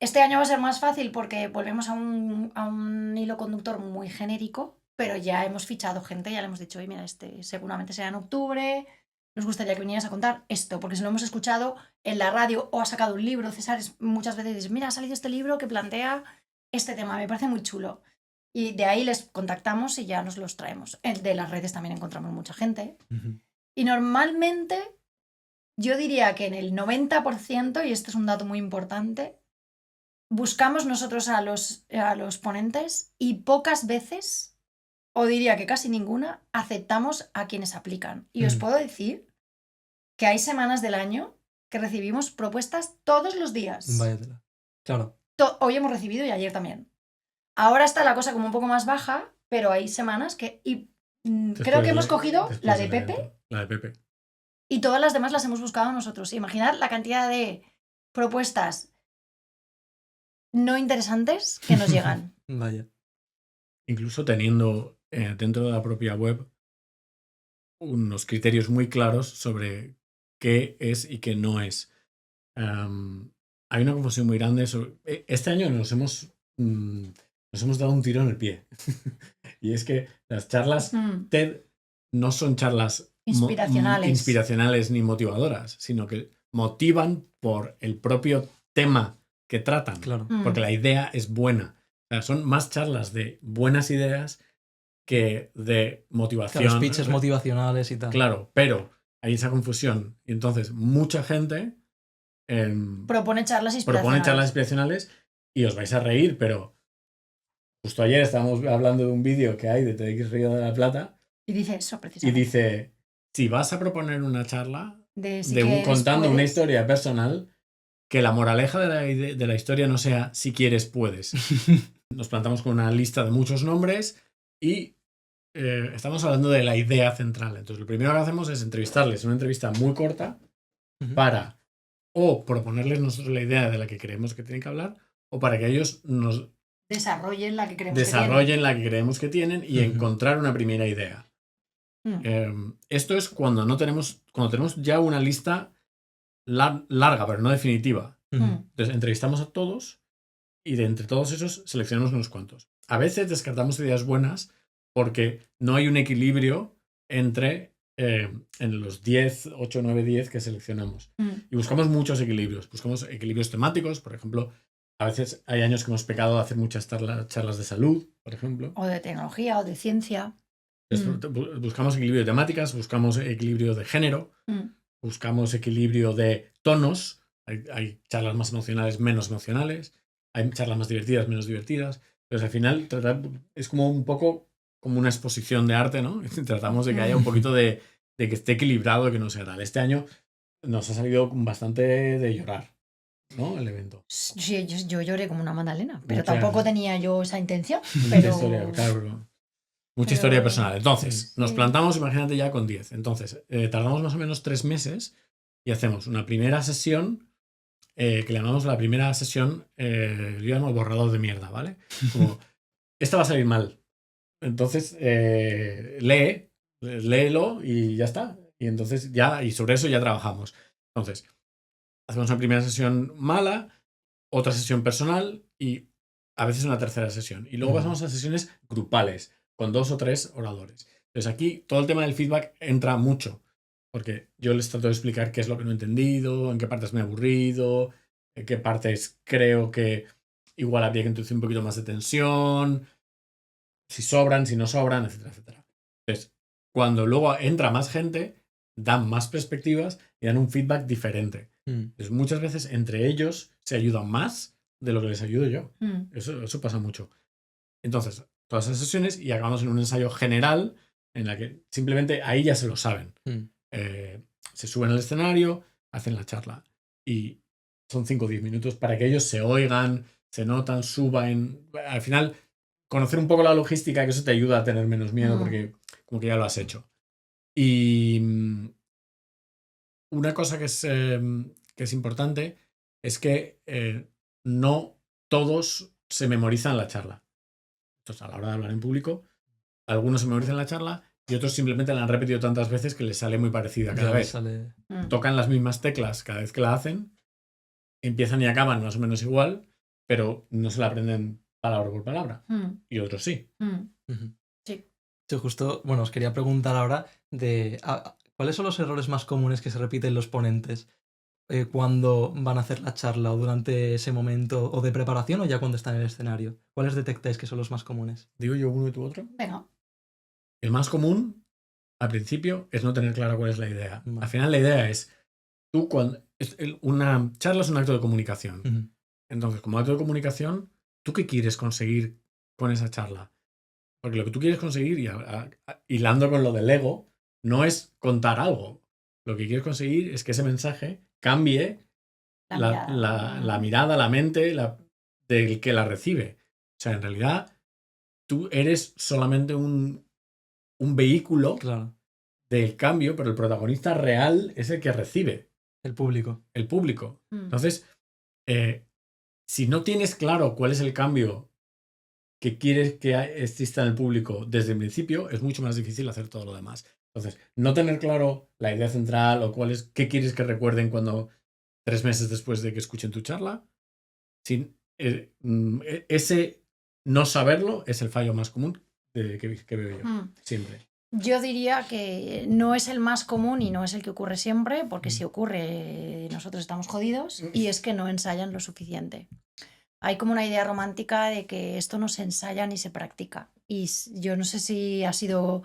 Este año va a ser más fácil porque volvemos a un hilo conductor muy genérico, pero ya hemos fichado gente, ya le hemos dicho, oye, mira, seguramente será en octubre, nos gustaría que vinieras a contar esto, porque si lo hemos escuchado en la radio o ha sacado un libro, César muchas veces dice, mira, ha salido este libro que plantea este tema, me parece muy chulo. Y de ahí les contactamos y ya nos los traemos. De las redes también encontramos mucha gente. Y normalmente, yo diría que en el 90%, y este es un dato muy importante, buscamos nosotros a los ponentes y pocas veces, o diría que casi ninguna, aceptamos a quienes aplican. Y os puedo decir que hay semanas del año que recibimos propuestas todos los días. Váyatela. Claro. Hoy hemos recibido y ayer también. Ahora está la cosa como un poco más baja, pero hay semanas que... creo que hemos cogido la de Pepe. La de Pepe. Y todas las demás las hemos buscado nosotros. Imaginad la cantidad de propuestas no interesantes que nos llegan. Vaya. Incluso teniendo dentro de la propia web unos criterios muy claros sobre qué es y qué no es. Hay una confusión muy grande sobre... Este año nos hemos dado un tiro en el pie. Y es que las charlas TED no son charlas inspiracionales ni motivadoras, sino que motivan por el propio tema que tratan, Claro. porque la idea es buena. O sea, son más charlas de buenas ideas que de motivación. Claro, speeches motivacionales y tal. Claro, pero hay esa confusión. Y entonces mucha gente Propone charlas propone inspiracionales. charlas inspiracionales y os vais a reír, pero justo ayer estábamos hablando de un vídeo que hay de TEDx Río de la Plata Y dice eso, y precisamente. dice, si vas a proponer una charla Si contando una puedes. historia personal, que la moraleja de la historia no sea si quieres puedes. Nos plantamos con una lista de muchos nombres y estamos hablando de la idea central. Entonces lo primero que hacemos es entrevistarles, una entrevista muy corta para o proponerles nosotros la idea de la que creemos que tienen que hablar o para que ellos nos Desarrollen la que creemos desarrollen la que creemos que tienen y Ujú. encontrar una primera idea. Esto es cuando tenemos ya una lista larga, pero no definitiva. Entonces entrevistamos a todos y de entre todos esos seleccionamos unos cuantos. A veces descartamos ideas buenas porque no hay un equilibrio entre en los 10, 8, 9, 10 que seleccionamos. Y buscamos muchos equilibrios. Buscamos equilibrios temáticos, por ejemplo. A veces hay años que hemos pecado de hacer muchas charlas de salud, por ejemplo. O de tecnología o de ciencia. Buscamos equilibrio de temáticas, buscamos equilibrio de género, buscamos equilibrio de tonos. Hay charlas más emocionales, menos emocionales. Hay charlas más divertidas, menos divertidas. Entonces, al final, es como un poco como una exposición de arte, ¿no? Tratamos de que haya un poquito de que esté equilibrado, de que no sea tal. Este año nos ha salido bastante de llorar, ¿no? El evento. Sí, yo lloré como una magdalena, pero Mucha- tampoco tenía yo esa intención. Mucha Pero... historia, claro. Mucha historia personal. Entonces, Sí. nos plantamos, imagínate, ya con 10. Entonces, tardamos más o menos 3 meses y hacemos una primera sesión que le llamamos la primera sesión, yo llamo el borrador de mierda, ¿vale? Como, esta va a salir mal. Entonces, léelo y ya está. Y entonces y sobre eso ya trabajamos. Entonces, hacemos una primera sesión mala, otra sesión personal y a veces una tercera sesión. Y luego pasamos a sesiones grupales con 2 o 3 oradores. Entonces aquí todo el tema del feedback entra mucho, porque yo les trato de explicar qué es lo que no he entendido, en qué partes me he aburrido, en qué partes creo que igual habría que introducir un poquito más de tensión, si sobran, si no sobran, etcétera, etcétera. Entonces, cuando luego entra más gente, dan más perspectivas y dan un feedback diferente. Entonces, muchas veces entre ellos se ayudan más de lo que les ayudo yo. Eso pasa mucho. Entonces, todas esas sesiones y acabamos en un ensayo general en la que simplemente ahí ya se lo saben. Se suben al escenario, hacen la charla y son 5 o 10 minutos para que ellos se oigan, se notan, suban. Al final, conocer un poco la logística, que eso te ayuda a tener menos miedo porque como que ya lo has hecho. Y una cosa que es importante es que no todos se memorizan la charla. Entonces, a la hora de hablar en público, algunos se memorizan la charla y otros simplemente la han repetido tantas veces que les sale muy parecida cada vez. Tocan las mismas teclas cada vez que la hacen, empiezan y acaban más o menos igual, pero no se la aprenden palabra por palabra. Y otros sí. Sí. Yo justo, bueno, os quería preguntar ahora de ¿cuáles son los errores más comunes que se repiten los ponentes cuando van a hacer la charla o durante ese momento o de preparación o ya cuando están en el escenario? ¿Cuáles detectáis que son los más comunes? ¿Digo yo uno y tú otro? Venga. El más común, al principio, es no tener claro cuál es la idea. Vale. Al final la idea es, una charla es un acto de comunicación. Entonces, como acto de comunicación, ¿tú qué quieres conseguir con esa charla? Porque lo que tú quieres conseguir, y hilando con lo del ego, no es contar algo. Lo que quieres conseguir es que ese mensaje cambie la mirada, la mente del que la recibe. O sea, en realidad, tú eres solamente un vehículo del cambio, pero el protagonista real es el que recibe. El público. El público. Entonces, si no tienes claro cuál es el cambio que quieres que exista en el público desde el principio, es mucho más difícil hacer todo lo demás. Entonces, no tener claro la idea central o qué quieres que recuerden cuando 3 meses después de que escuchen tu charla, ese no saberlo es el fallo más común que veo yo, siempre. Yo diría que no es el más común y no es el que ocurre siempre, porque si ocurre nosotros estamos jodidos, y es que no ensayan lo suficiente. Hay como una idea romántica de que esto no se ensaya ni se practica. Y yo no sé si ha sido,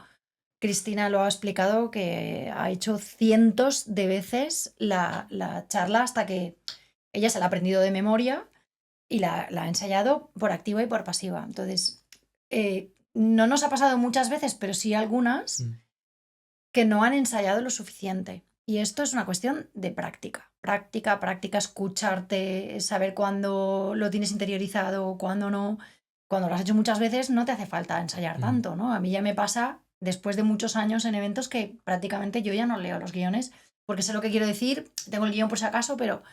Cristina lo ha explicado, que ha hecho cientos de veces la charla hasta que ella se la ha aprendido de memoria y la ha ensayado por activa y por pasiva. Entonces, no nos ha pasado muchas veces, pero sí algunas, que no han ensayado lo suficiente. Y esto es una cuestión de práctica. Práctica, escucharte, saber cuándo lo tienes interiorizado, cuándo no. Cuando lo has hecho muchas veces no te hace falta ensayar tanto, ¿no? A mí ya me pasa, después de muchos años en eventos, que prácticamente yo ya no leo los guiones, porque sé lo que quiero decir, tengo el guión por si acaso, pero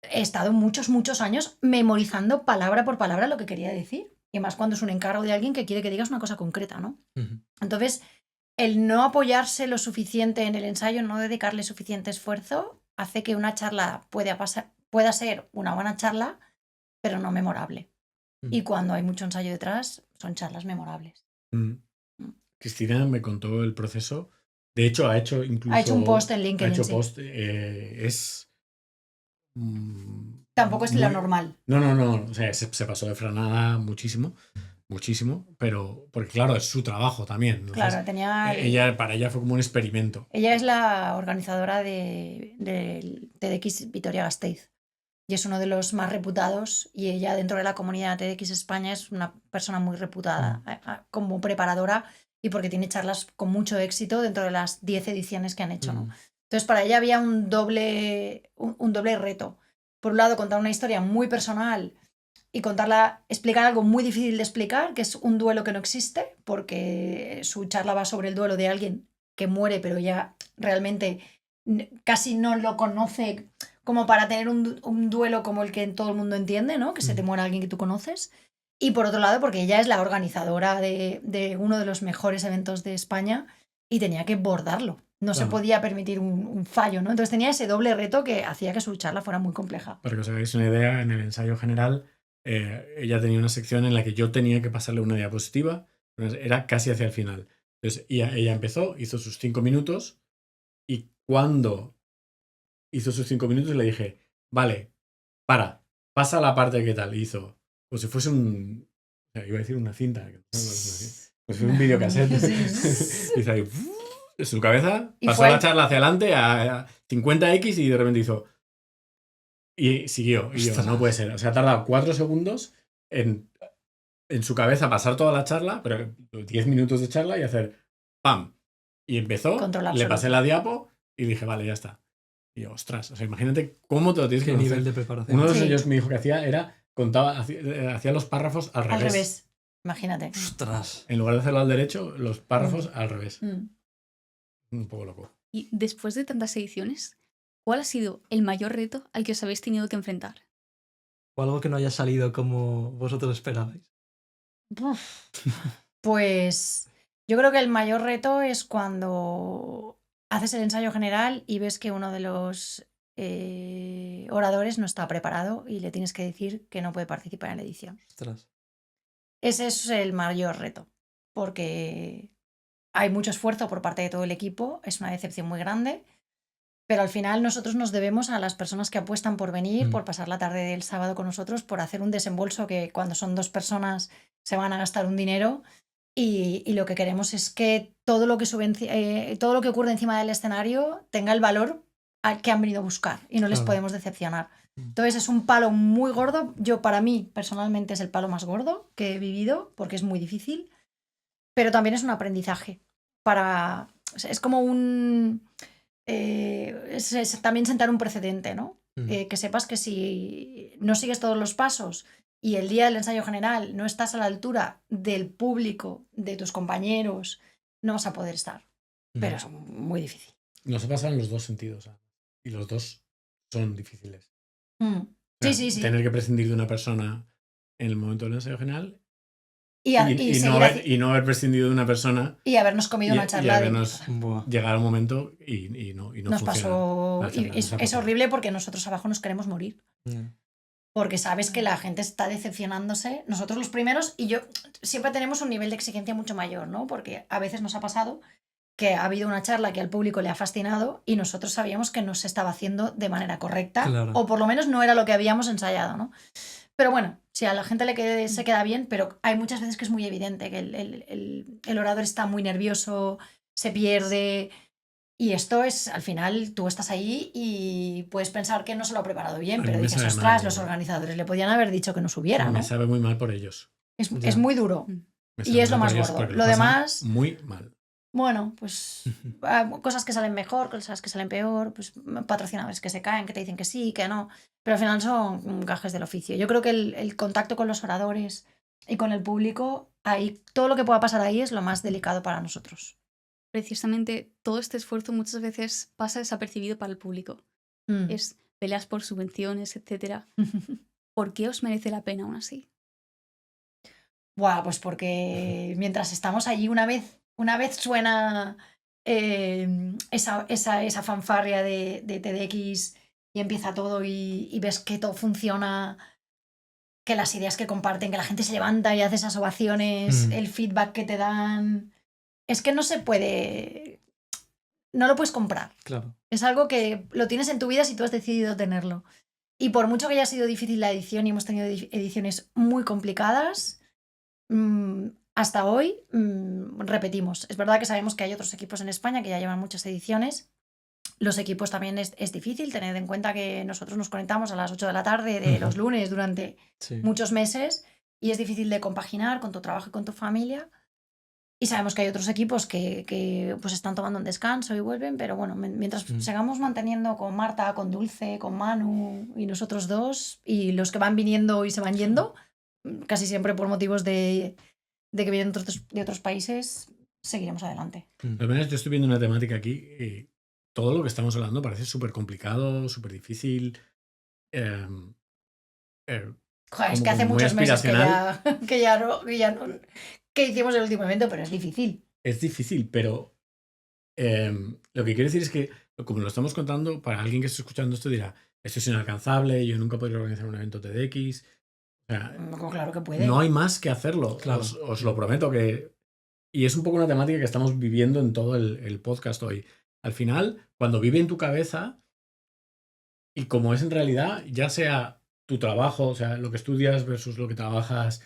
he estado muchos años memorizando palabra por palabra lo que quería decir. Y más cuando es un encargo de alguien que quiere que digas una cosa concreta, ¿no? Entonces, el no apoyarse lo suficiente en el ensayo, no dedicarle suficiente esfuerzo, hace que una charla pueda ser una buena charla, pero no memorable. Y cuando hay mucho ensayo detrás, son charlas memorables. Cristina me contó el proceso. De hecho, ha hecho un post en LinkedIn. Ha hecho sí. post. Tampoco es lo normal. No. O sea, se pasó de frenada muchísimo, pero porque claro, es su trabajo también. Entonces, claro, para ella fue como un experimento. Ella es la organizadora del TEDx Vitoria-Gasteiz y es uno de los más reputados, y ella dentro de la comunidad TEDx España es una persona muy reputada como preparadora y porque tiene charlas con mucho éxito dentro de las 10 ediciones que han hecho, ¿no? Entonces para ella había un doble reto. Por un lado, contar una historia muy personal y explicar algo muy difícil de explicar, que es un duelo que no existe, porque su charla va sobre el duelo de alguien que muere, pero ella realmente casi no lo conoce como para tener un duelo como el que todo el mundo entiende, ¿no? Que se te muera alguien que tú conoces. Y por otro lado, porque ella es la organizadora de uno de los mejores eventos de España y tenía que bordarlo. No se podía permitir un fallo, ¿no? Entonces tenía ese doble reto que hacía que su charla fuera muy compleja. Para que os hagáis una idea, en el ensayo general, ella tenía una sección en la que yo tenía que pasarle una diapositiva, era casi hacia el final. Entonces ella empezó, hizo sus 5 minutos, y cuando hizo sus 5 minutos le dije, vale, pasa la parte que tal. Hizo, pues si fuese iba a decir una cinta, pues fue un videocassette. Hizo ahí, en su cabeza, pasó la charla hacia adelante a 50x y de repente hizo. Y siguió. Y yo, no puede ser. O sea, ha tardado 4 segundos en su cabeza pasar toda la charla, pero 10 minutos de charla y hacer ¡pam! Y empezó, le pasé la diapo y dije, vale, ya está. Y yo, ostras, o sea, imagínate cómo te lo tienes que conocer. Nivel de preparación. Uno de los ellos me dijo que hacía los párrafos al revés. Al revés, imagínate. Ostras. En lugar de hacerlo al derecho, los párrafos al revés. Un poco loco. Y después de tantas ediciones, ¿cuál ha sido el mayor reto al que os habéis tenido que enfrentar? O algo que no haya salido como vosotros esperabais. Pues yo creo que el mayor reto es cuando haces el ensayo general y ves que uno de los oradores no está preparado y le tienes que decir que no puede participar en la edición. Ostras. Ese es el mayor reto, porque hay mucho esfuerzo por parte de todo el equipo, es una decepción muy grande, pero al final nosotros nos debemos a las personas que apuestan por venir, por pasar la tarde del sábado con nosotros, por hacer un desembolso que cuando son 2 personas se van a gastar un dinero, y lo que queremos es que todo lo que ocurre encima del escenario tenga el valor al que han venido a buscar y no les podemos decepcionar. Entonces es un palo muy gordo. Para mí personalmente es el palo más gordo que he vivido porque es muy difícil, pero también es un aprendizaje es como también sentar un precedente, ¿no? Que sepas que si no sigues todos los pasos y el día del ensayo general no estás a la altura del público, de tus compañeros, no vas a poder estar. Pero es muy difícil. Nos pasa en los dos sentidos, y los dos son difíciles. Sí. Tener que prescindir de una persona en el momento del ensayo general y no haber prescindido de una persona y habernos comido una charla llegar a un momento y no nos funciona. pasó. Es horrible porque nosotros abajo nos queremos morir. porque sabes que la gente está decepcionándose, nosotros los primeros, y yo siempre tenemos un nivel de exigencia mucho mayor, ¿no? Porque a veces nos ha pasado que ha habido una charla que al público le ha fascinado y nosotros sabíamos que no se estaba haciendo de manera correcta, Claro. o por lo menos no era lo que habíamos ensayado, ¿no? Pero bueno, si a la gente se queda bien, pero hay muchas veces que es muy evidente que el orador está muy nervioso, se pierde. Y esto es, al final, tú estás ahí y puedes pensar que no se lo ha preparado bien, A mí pero me dices, sabe ostras, mal. los organizadores le podían haber dicho que no subiera, ¿no? Me sabe muy mal por ellos. Ya. Es muy duro. Me Y sabe es lo mal más por ellos gordo. porque Lo pasan demás, muy mal. bueno, pues cosas que salen mejor, cosas que salen peor, pues patrocinadores que se caen, que te dicen que sí, que no. Pero al final son gajes del oficio. Yo creo que el contacto con los oradores y con el público, ahí, todo lo que pueda pasar ahí es lo más delicado para nosotros. Precisamente todo este esfuerzo muchas veces pasa desapercibido para el público. Es peleas por subvenciones, etc. ¿Por qué os merece la pena aún así? Buah, pues porque mientras estamos allí una vez suena esa fanfarria de TEDx y empieza todo y ves que todo funciona, que las ideas que comparten, que la gente se levanta y hace esas ovaciones, el feedback que te dan, es que no se puede, no lo puedes comprar. Claro. Es algo que lo tienes en tu vida si tú has decidido tenerlo. Y por mucho que haya sido difícil la edición y hemos tenido ediciones muy complicadas, hasta hoy repetimos. Es verdad que sabemos que hay otros equipos en España que ya llevan muchas ediciones. Los equipos también es difícil, tened en cuenta que nosotros nos conectamos a las 8 de la tarde de los lunes durante muchos meses y es difícil de compaginar con tu trabajo y con tu familia. Y sabemos que hay otros equipos que pues están tomando un descanso y vuelven, pero bueno, mientras sigamos manteniendo con Marta, con Dulce, con Manu y nosotros dos, y los que van viniendo y se van yendo, casi siempre por motivos de que vienen de otros países, seguiremos adelante. Al menos yo estoy viendo una temática aquí y todo lo que estamos hablando parece súper complicado, súper difícil. Joder, es que hace muchos meses que hicimos el último evento, pero es difícil. Es difícil, pero lo que quiero decir es que, como lo estamos contando, para alguien que esté escuchando esto dirá, esto es inalcanzable, yo nunca podría organizar un evento TEDx. O sea, claro que puede. No hay más que hacerlo, claro. Os lo prometo que... Y es un poco una temática que estamos viviendo en todo el podcast hoy. Al final, cuando vive en tu cabeza, y como es en realidad, ya sea tu trabajo, o sea, lo que estudias versus lo que trabajas,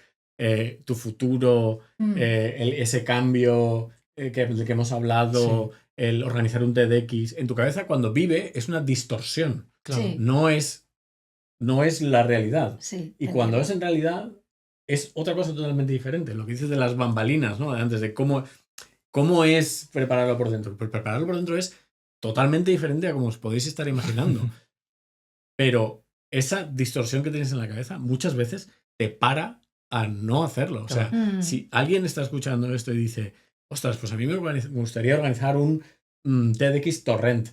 tu futuro, ese cambio del que hemos hablado, el organizar un TEDx, en tu cabeza cuando vive es una distorsión. Claro. Sí. No es la realidad. Sí, y cuando es en realidad es otra cosa totalmente diferente. Lo que dices de las bambalinas, ¿no? Antes de cómo es prepararlo por dentro. Pues prepararlo por dentro es totalmente diferente a como os podéis estar imaginando. Pero esa distorsión que tienes en la cabeza muchas veces te para a no hacerlo. O sea, si alguien está escuchando esto y dice, ostras, pues a mí me gustaría organizar un TEDx Torrent.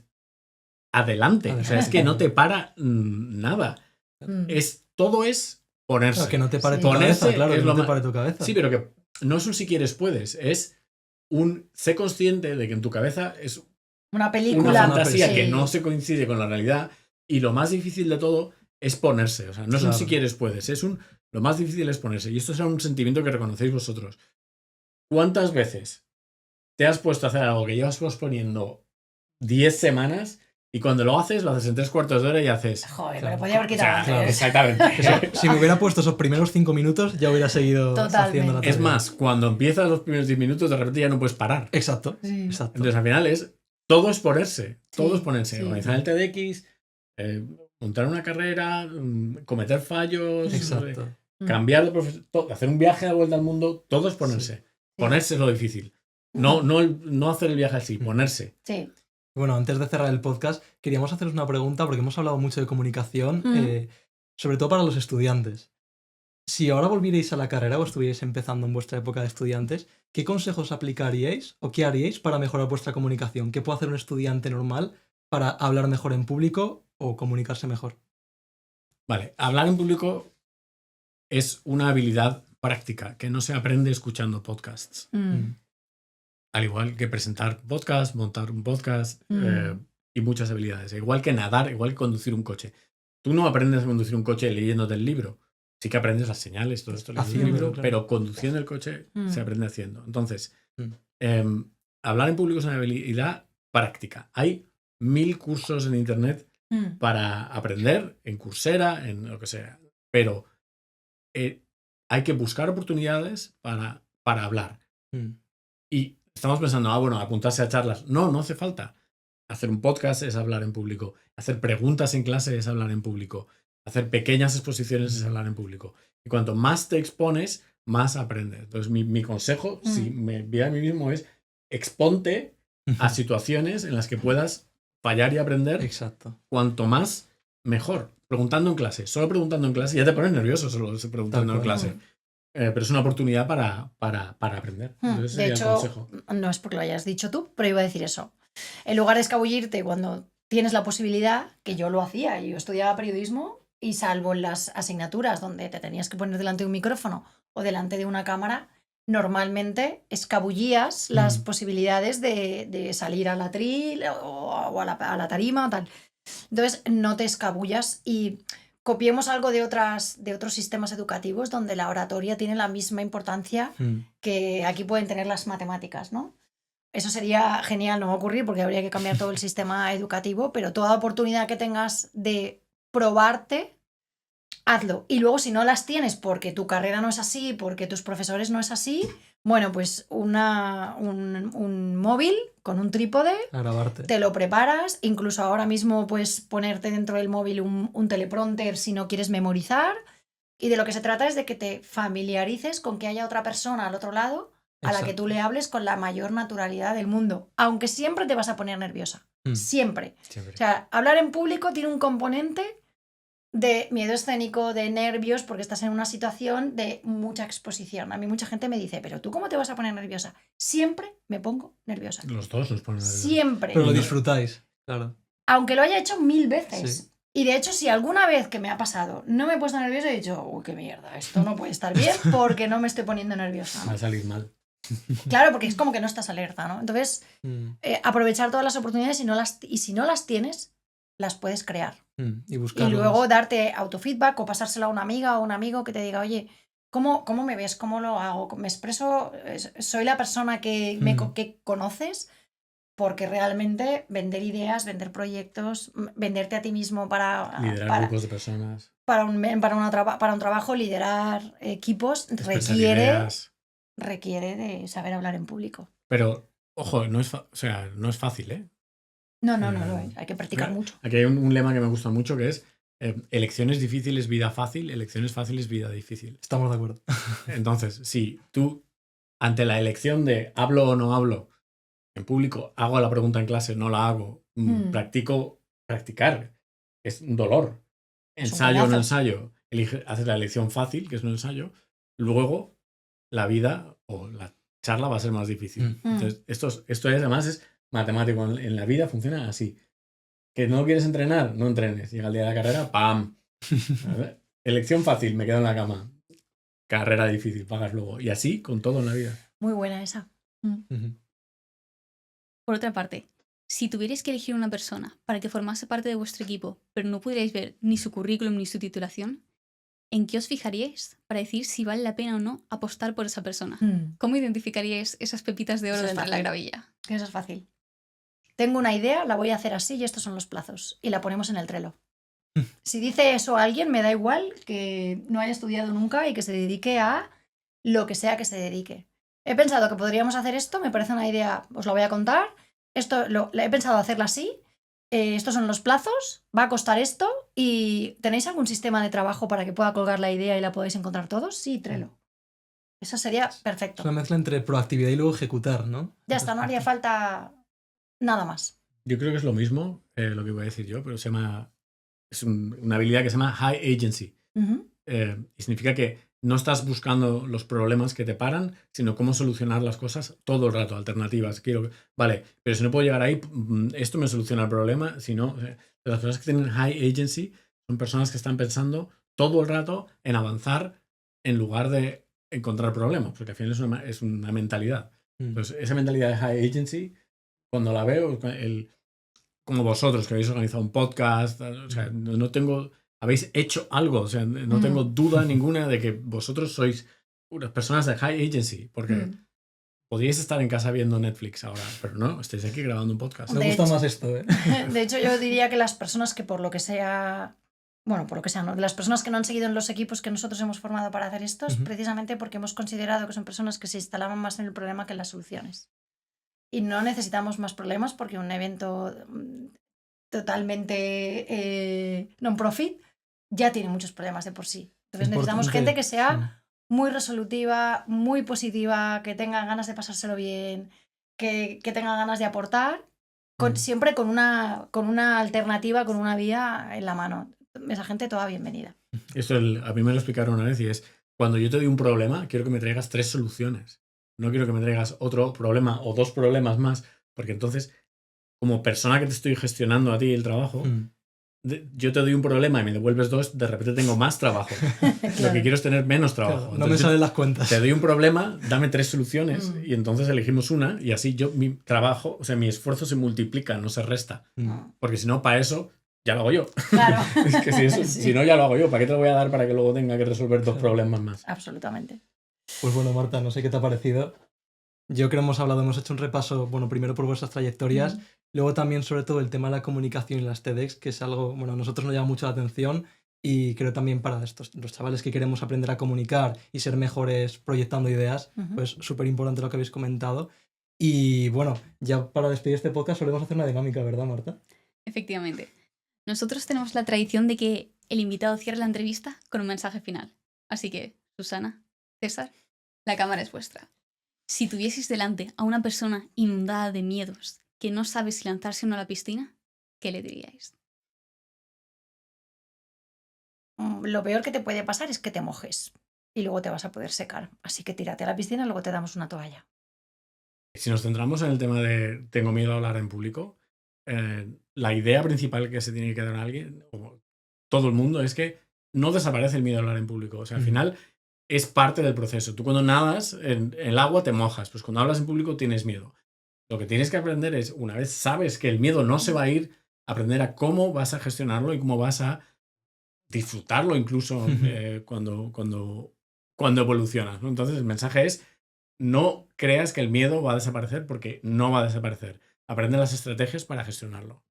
Adelante. O sea, es que no te para nada. Todo es ponerse. Claro, que no te pare tu Ponerse cabeza, claro, es que lo no te más... pare tu cabeza. Sí, pero que no es un si quieres puedes, es un sé consciente de que en tu cabeza es una película, una fantasía sí, que no se coincide con la realidad y lo más difícil de todo es ponerse. O sea, no es un si quieres puedes, es lo más difícil es ponerse. Y esto es un sentimiento que reconocéis vosotros. ¿Cuántas veces te has puesto a hacer algo que llevas posponiendo 10 semanas y cuando lo haces en 3/4 de hora y haces... Joder, claro, me podía haber quitado antes. Claro, exactamente. Si me hubiera puesto esos primeros 5 minutos, ya hubiera seguido haciendo la tarea. Es más, cuando empiezas los primeros 10 minutos, de repente ya no puedes parar. Exacto. Exacto. Entonces, al final todo es ponerse. Todo es ponerse. Sí. Organizar el TEDx, montar una carrera, cometer fallos, cambiar de profesión, hacer un viaje a la vuelta al mundo, todo es ponerse. Sí. Ponerse es lo difícil. No hacer el viaje así, ponerse. Sí. Bueno, antes de cerrar el podcast, queríamos haceros una pregunta porque hemos hablado mucho de comunicación, sobre todo para los estudiantes. Si ahora volvierais a la carrera o estuvierais empezando en vuestra época de estudiantes, ¿qué consejos aplicaríais o qué haríais para mejorar vuestra comunicación? ¿Qué puede hacer un estudiante normal para hablar mejor en público o comunicarse mejor? Vale, hablar en público es una habilidad práctica que no se aprende escuchando podcasts. Al igual que presentar podcast, montar un podcast y muchas habilidades. Igual que nadar, igual que conducir un coche. tú no aprendes a conducir un coche leyéndote el libro. Sí que aprendes las señales, todo esto leyendo el libro, claro. pero conduciendo el coche se aprende haciendo. Entonces, Mm. hablar en público es una habilidad práctica. Hay 1000 cursos en internet para aprender, en Coursera, en lo que sea. Pero hay que buscar oportunidades para hablar. Mm. Y estamos pensando, bueno, apuntarse a charlas. No hace falta. Hacer un podcast es hablar en público. Hacer preguntas en clase es hablar en público. Hacer pequeñas exposiciones es hablar en público. Y cuanto más te expones, más aprendes. Entonces, mi consejo, si me vi a mí mismo, es exponte a situaciones en las que puedas fallar y aprender. Exacto. Cuanto más, mejor. Preguntando en clase. Solo preguntando en clase. Ya te pones nervioso solo preguntando en clase. Pero es una oportunidad para aprender. Entonces, de hecho, el consejo. No es porque lo hayas dicho tú, pero iba a decir eso. En lugar de escabullirte cuando tienes la posibilidad, que yo lo hacía, yo estudiaba periodismo y salvo en las asignaturas donde te tenías que poner delante de un micrófono o delante de una cámara, normalmente escabullías las posibilidades de salir al atril o a la tarima o tal. Entonces, no te escabullas y copiemos algo de otros sistemas educativos donde la oratoria tiene la misma importancia que aquí pueden tener las matemáticas, ¿no? Eso sería genial, no va a ocurrir porque habría que cambiar todo el sistema educativo, pero toda oportunidad que tengas de probarte, hazlo. Y luego, si no las tienes porque tu carrera no es así, porque tus profesores no es así, bueno, pues un móvil con un trípode, te lo preparas, incluso ahora mismo puedes ponerte dentro del móvil un teleprompter si no quieres memorizar, y de lo que se trata es de que te familiarices con que haya otra persona al otro lado a la que tú le hables con la mayor naturalidad del mundo, aunque siempre te vas a poner nerviosa, siempre. O sea, hablar en público tiene un componente de miedo escénico, de nervios, porque estás en una situación de mucha exposición. A mí mucha gente me dice, pero ¿tú cómo te vas a poner nerviosa? Siempre me pongo nerviosa. Los dos nos ponen nerviosos. Siempre. Pero lo disfrutáis, claro. Aunque lo haya hecho 1000 veces. Sí. Y de hecho, si alguna vez que me ha pasado no me he puesto nerviosa, he dicho, uy, qué mierda, esto no puede estar bien porque no me estoy poniendo nerviosa, ¿no? Va a salir mal. Claro, porque es como que no estás alerta, ¿no? Entonces, aprovechar todas las oportunidades y si no las tienes, las puedes crear. Y luego darte autofeedback o pasárselo a una amiga o un amigo que te diga, oye, ¿cómo me ves? ¿Cómo lo hago? ¿Me expreso? ¿Soy la persona que conoces? Porque realmente vender ideas, vender proyectos, venderte a ti mismo para liderar grupos de personas. Para un trabajo, liderar equipos requiere de saber hablar en público. Pero, ojo, no es fácil, ¿eh? No lo es. Hay que practicar mucho. Aquí hay un lema que me gusta mucho que es elecciones difíciles, vida fácil, elecciones fáciles, vida difícil. Estamos de acuerdo. Entonces, si tú, ante la elección de hablo o no hablo en público, hago la pregunta en clase, no la hago, practicar, es un dolor. Ensayo o no ensayo, haces la elección fácil, que es un ensayo, luego la vida o la charla va a ser más difícil. Entonces, esto además es matemático. En la vida funciona así. ¿Que no quieres entrenar? No entrenes. Llega el día de la carrera, ¡pam! Elección fácil, me quedo en la cama. Carrera difícil, pagas luego. Y así con todo en la vida. Muy buena esa. Por otra parte, si tuvierais que elegir una persona para que formase parte de vuestro equipo, pero no pudierais ver ni su currículum ni su titulación, ¿en qué os fijaríais para decir si vale la pena o no apostar por esa persona? ¿Cómo identificaríais esas pepitas de oro dentro de la gravilla? Eso es fácil. Tengo una idea, la voy a hacer así y estos son los plazos. Y la ponemos en el Trello. Si dice eso a alguien, me da igual que no haya estudiado nunca y que se dedique a lo que sea que se dedique. He pensado que podríamos hacer esto, me parece una idea, os la voy a contar. He pensado hacerla así. Estos son los plazos, va a costar esto. ¿Y tenéis algún sistema de trabajo para que pueda colgar la idea y la podáis encontrar todos? Sí, Trello. Eso sería perfecto. Es una mezcla entre proactividad y luego ejecutar, ¿no? Ya está, no haría falta nada más. Yo creo que es lo mismo, lo que voy a decir yo, pero es una habilidad que se llama high agency. Y significa que no estás buscando los problemas que te paran, sino cómo solucionar las cosas todo el rato, alternativas. Vale, pero si no puedo llegar ahí, esto me soluciona el problema. Si no, las personas que tienen high agency son personas que están pensando todo el rato en avanzar en lugar de encontrar problemas, porque al final es una mentalidad. Entonces, esa mentalidad de high agency, cuando la veo, como vosotros que habéis organizado un podcast, o sea, no tengo habéis hecho algo. O sea, no tengo duda ninguna de que vosotros sois unas personas de high agency, porque podríais estar en casa viendo Netflix ahora, pero no, estáis aquí grabando un podcast. Me gusta más esto, ¿eh? De hecho, yo diría que las personas que por lo que sea, bueno, por lo que sea, ¿no? Las personas que no han seguido en los equipos que nosotros hemos formado para hacer esto es precisamente porque hemos considerado que son personas que se instalaban más en el problema que en las soluciones. Y no necesitamos más problemas porque un evento totalmente non-profit ya tiene muchos problemas de por sí. Entonces necesitamos gente que sea muy resolutiva, muy positiva, que tenga ganas de pasárselo bien, que tenga ganas de aportar, siempre con una alternativa, con una vía en la mano. Esa gente toda bienvenida. Esto a mí me lo explicaron una vez y es, cuando yo te doy un problema, quiero que me traigas 3 soluciones. No quiero que me traigas otro problema o 2 problemas más, porque entonces, como persona que te estoy gestionando a ti el trabajo, yo te doy un problema y me devuelves 2, de repente tengo más trabajo. Claro. Lo que quiero es tener menos trabajo. Claro, no me salen las cuentas. Te doy un problema, dame 3 soluciones y entonces elegimos una y así mi trabajo, o sea, mi esfuerzo se multiplica, no se resta. Porque si no, para eso ya lo hago yo. Claro. Es que si no, ya lo hago yo. ¿Para qué te lo voy a dar para que luego tenga que resolver 2 problemas más? Absolutamente. Pues bueno, Marta, no sé qué te ha parecido. Yo creo que hemos hecho un repaso, bueno, primero por vuestras trayectorias, luego también sobre todo el tema de la comunicación y las TEDx, que es algo, bueno, a nosotros nos llama mucho la atención y creo también para los chavales que queremos aprender a comunicar y ser mejores proyectando ideas, pues súper importante lo que habéis comentado. Y bueno, ya para despedir este podcast solemos hacer una dinámica, ¿verdad, Marta? Efectivamente. Nosotros tenemos la tradición de que el invitado cierre la entrevista con un mensaje final. Así que, Susana, César, la cámara es vuestra. Si tuvieseis delante a una persona inundada de miedos que no sabe si lanzarse o no a la piscina, ¿qué le diríais? Lo peor que te puede pasar es que te mojes y luego te vas a poder secar. Así que tírate a la piscina y luego te damos una toalla. Si nos centramos en el tema de tengo miedo a hablar en público, la idea principal que se tiene que dar a alguien, o todo el mundo, es que no desaparece el miedo a hablar en público. O sea, al final es parte del proceso. Tú cuando nadas en el agua te mojas, pues cuando hablas en público tienes miedo. Lo que tienes que aprender es, una vez sabes que el miedo no se va a ir, aprender a cómo vas a gestionarlo y cómo vas a disfrutarlo incluso cuando evolucionas, ¿no? Entonces el mensaje es, no creas que el miedo va a desaparecer porque no va a desaparecer. Aprende las estrategias para gestionarlo.